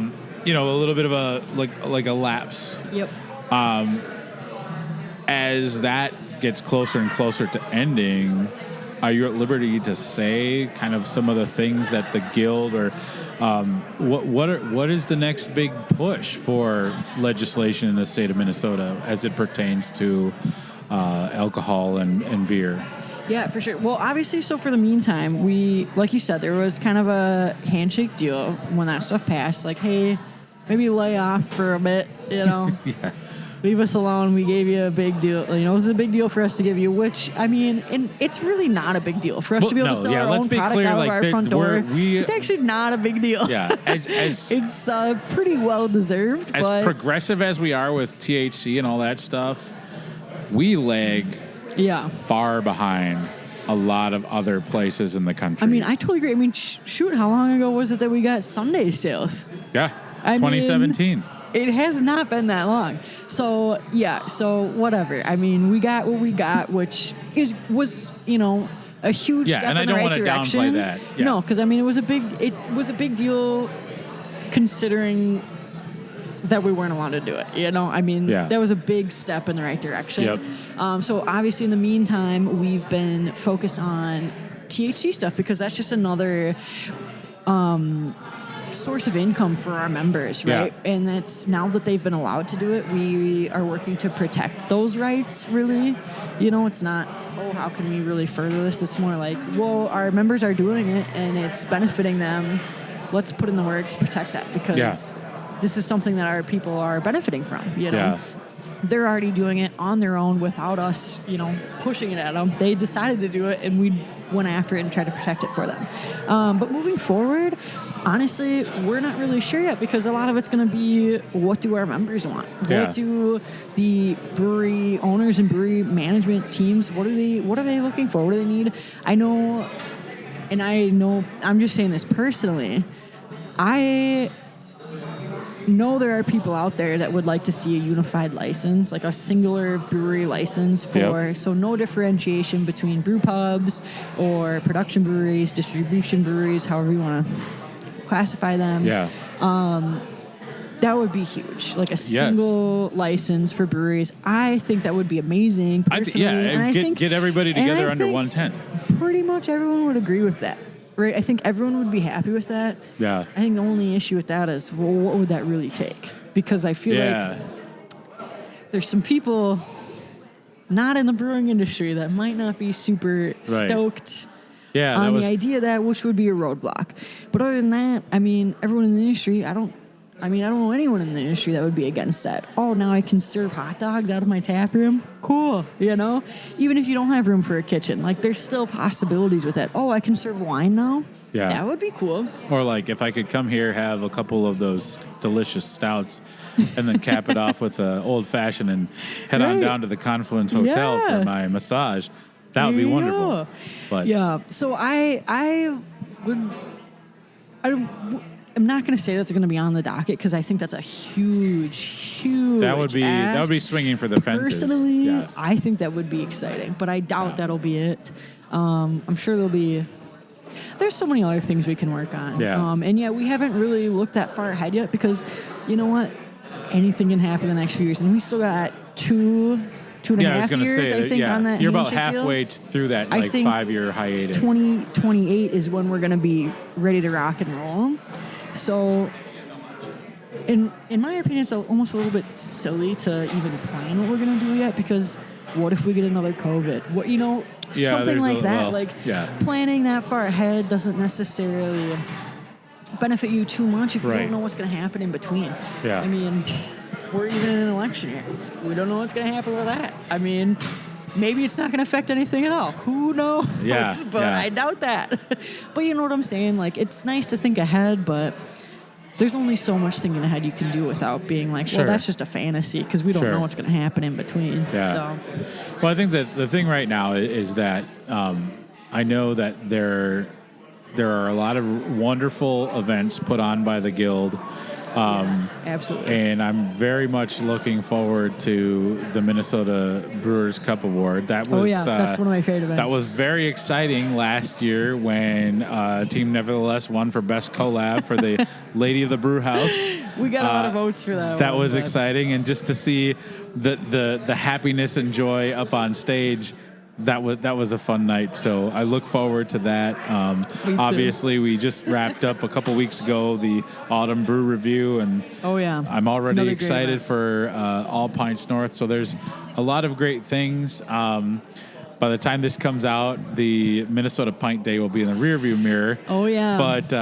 little bit of a like a lapse. Yep. As that gets closer and closer to ending, are you at liberty to say kind of some of the things that the guild or what is the next big push for legislation in the state of Minnesota as it pertains to alcohol and beer? Yeah, for sure. Well, obviously, so for the meantime, we, like you said, there was kind of a handshake deal when that stuff passed. Like, hey, maybe lay off for a bit, Yeah. Leave us alone. We gave you a big deal. This is a big deal for us to give you, which, I mean, and it's really not a big deal for us to be able to sell our own product out of our front door. It's actually not a big deal. Yeah. It's pretty well-deserved. As progressive as we are with THC and all that stuff, we lag far behind a lot of other places in the country. I mean, I totally agree. I mean, shoot, how long ago was it that we got Sunday sales? Yeah, 2017. It has not been that long. So, so whatever. I mean, we got what we got, which was a huge step in the right direction. Yeah, and I don't want to downplay that. Yeah. No, because, I mean, it was a big deal considering that we weren't allowed to do it, I mean, that was a big step in the right direction. Yep. So obviously in the meantime, we've been focused on THC stuff because that's just another source of income for our members, right? Yeah. And that's, now that they've been allowed to do it, we are working to protect those rights, really. It's not, how can we really further this? It's more like, well, our members are doing it and it's benefiting them. Let's put in the work to protect that because this is something that our people are benefiting from, Yeah. They're already doing it on their own without us, pushing it at them. They decided to do it, and we went after it and tried to protect it for them. But moving forward, honestly, we're not really sure yet because a lot of it's going to be, what do our members want? Yeah. What do the brewery owners and brewery management teams, what are they looking for? What do they need? I know, I'm just saying this personally, I know there are people out there that would like to see a unified license, like a singular brewery license for, so no differentiation between brew pubs or production breweries, distribution breweries, however you want to classify them. Yeah. That would be huge, like a single license for breweries. I think that would be amazing, personally. And get everybody together under one tent. Pretty much everyone would agree with that. Right, I think everyone would be happy with that. Yeah. I think the only issue with that is, well, what would that really take? Because I feel like there's some people not in the brewing industry that might not be super stoked on the idea of that, which would be a roadblock. But other than that, I mean, everyone in the industry, I don't know anyone in the industry that would be against that. Oh, now I can serve hot dogs out of my tap room? Cool, Even if you don't have room for a kitchen, like there's still possibilities with that. Oh, I can serve wine now? Yeah. That would be cool. Or like if I could come here, have a couple of those delicious stouts and then cap it off with an old fashioned and head on down to the Confluence Hotel for my massage. That would be wonderful. But so I'm not going to say that's going to be on the docket because I think that's a huge that would be swinging for the fences. Personally, I think that would be exciting, but I doubt that'll be it. I'm sure there's so many other things we can work on. We haven't really looked that far ahead yet because, you know what? Anything can happen in the next few years, and we still got two and a half years, I think, on that. You're about handshake halfway deal. through that 5-year hiatus. 2028 is when we're going to be ready to rock and roll. So, in my opinion, it's almost a little bit silly to even plan what we're going to do yet because what if we get another COVID? Something like that. Planning that far ahead doesn't necessarily benefit you too much if you don't know what's going to happen in between. Yeah. I mean, we're even in an election year. We don't know what's going to happen with that. I mean, maybe it's not going to affect anything at all. Who knows? But I doubt that. But you know what I'm saying? Like, it's nice to think ahead, but there's only so much thinking ahead you can do without being like, Sure. well, that's just a fantasy because we don't Sure. know what's going to happen in between. Yeah. So, Well, I think that the thing right now is that I know that there are a lot of wonderful events put on by the Guild. yes, absolutely. And I'm very much looking forward to the Minnesota Brewers Cup Award. That was that's one of my favorite events. That was very exciting last year when Team Nevertheless won for Best Collab for the Lady of the Brew House. We got a lot of votes for that. That one, was but- exciting, and just to see the happiness and joy up on stage. That was a fun night, so I look forward to that. Me too. Obviously, we just wrapped up a couple weeks ago the Autumn Brew Review, and Oh, yeah. I'm already Another great excited event. for All Pints North. So there's a lot of great things. By the time this comes out, the Minnesota Pint Day will be in the rearview mirror. Oh, yeah. But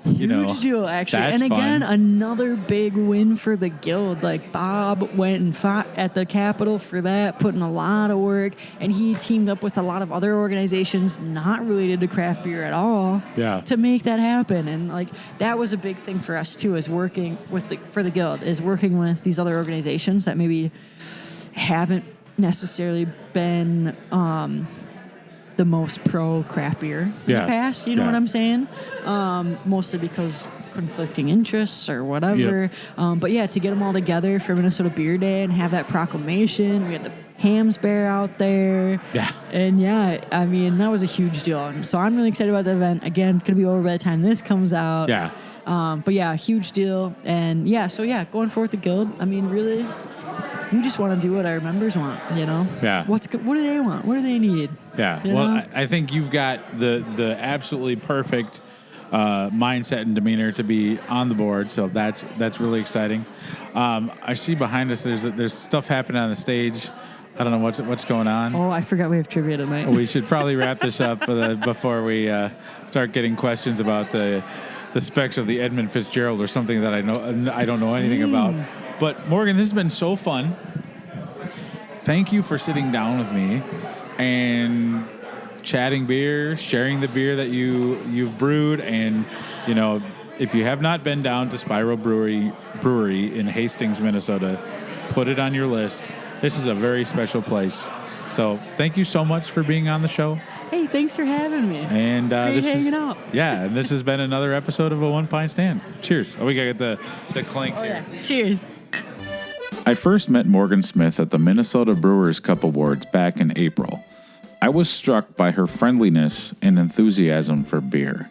you know, Huge deal, actually. that's And again, fun. another big win for the Guild. Like, Bob went and fought at the Capitol for that, putting a lot of work, and he teamed up with a lot of other organizations not related to craft beer at all Yeah. to make that happen. And, like, that was a big thing for us, too, is working with for the Guild, is working with these other organizations that maybe haven't necessarily been the most pro craft beer in Yeah. the past. You know Yeah. what I'm saying? Mostly because conflicting interests or whatever. But yeah, to get them all together for Minnesota Beer Day and have that proclamation. We had the Hams Bear out there. Yeah. And yeah, I mean, that was a huge deal. And so I'm really excited about the event. Again, going to be over by the time this comes out. Yeah. But yeah, huge deal. And yeah, so yeah, going forward with the Guild, I mean, really, we just want to do what our members want, you know? Yeah. What do they want? What do they need? Yeah. You Well, know? I think you've got the absolutely perfect mindset and demeanor to be on the board, so that's really exciting. I see behind us there's stuff happening on the stage. I don't know what's going on. Oh, I forgot we have trivia tonight. We should probably wrap this up before we start getting questions about the specs of the Edmund Fitzgerald or something that I don't know anything about. But Morgan, this has been so fun. Thank you for sitting down with me and chatting beer, sharing the beer that you've brewed, and you know, if you have not been down to Spiral Brewery in Hastings, Minnesota, put it on your list. This is a very special place. So thank you so much for being on the show. Hey, thanks for having me. And it's great this hanging is out. Yeah, and this has been another episode of A One Pint Stand. Cheers. Oh, we gotta get the clink here. Cheers. I first met Morgan Smith at the Minnesota Brewers Cup Awards back in April. I was struck by her friendliness and enthusiasm for beer.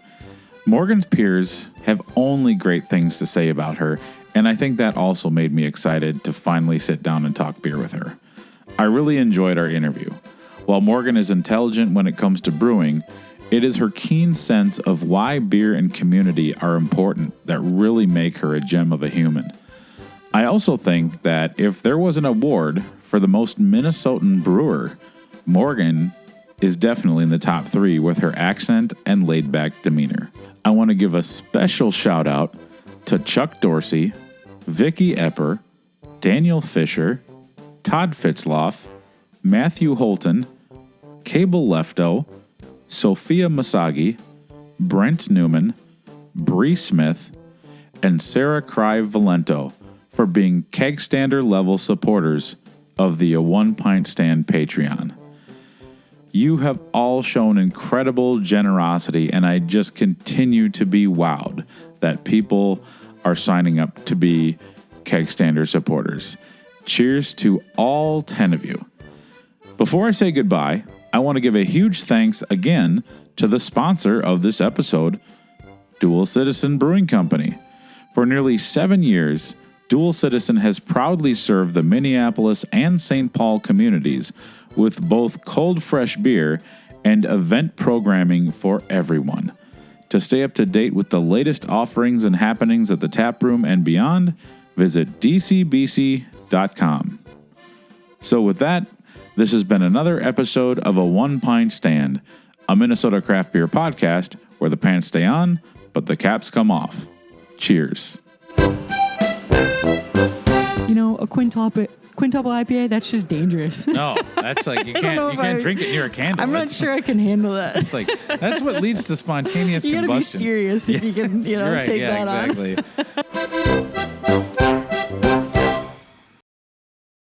Morgan's peers have only great things to say about her, and I think that also made me excited to finally sit down and talk beer with her. I really enjoyed our interview. While Morgan is intelligent when it comes to brewing, it is her keen sense of why beer and community are important that really make her a gem of a human. I also think that if there was an award for the most Minnesotan brewer, Morgan is definitely in the top 3 with her accent and laid-back demeanor. I want to give a special shout-out to Chuck Dorsey, Vicky Epper, Daniel Fisher, Todd Fitzloff, Matthew Holton, Cable Lefto, Sophia Masagi, Brent Newman, Bree Smith, and Sarah Cry Valento for being Kegstander level supporters of the A One Pint Stand Patreon. You have all shown incredible generosity, and I just continue to be wowed that people are signing up to be Kegstander supporters. Cheers to all 10 of you. Before I say goodbye, I want to give a huge thanks again to the sponsor of this episode, Dual Citizen Brewing Company. For nearly 7 years, Dual Citizen has proudly served the Minneapolis and St. Paul communities with both cold fresh beer and event programming for everyone. To stay up to date with the latest offerings and happenings at the tap room and beyond, visit dcbc.com. So with that, this has been another episode of A One Pint Stand, a Minnesota craft beer podcast where the pants stay on, but the caps come off. Cheers. You know, a quintuple quintuple IPA, that's just dangerous. No, that's like you can't drink it near a candle. I'm not sure I can handle that. It's like that's what leads to spontaneous You gotta combustion. be serious if you can, You're right. take Yeah, that on. exactly.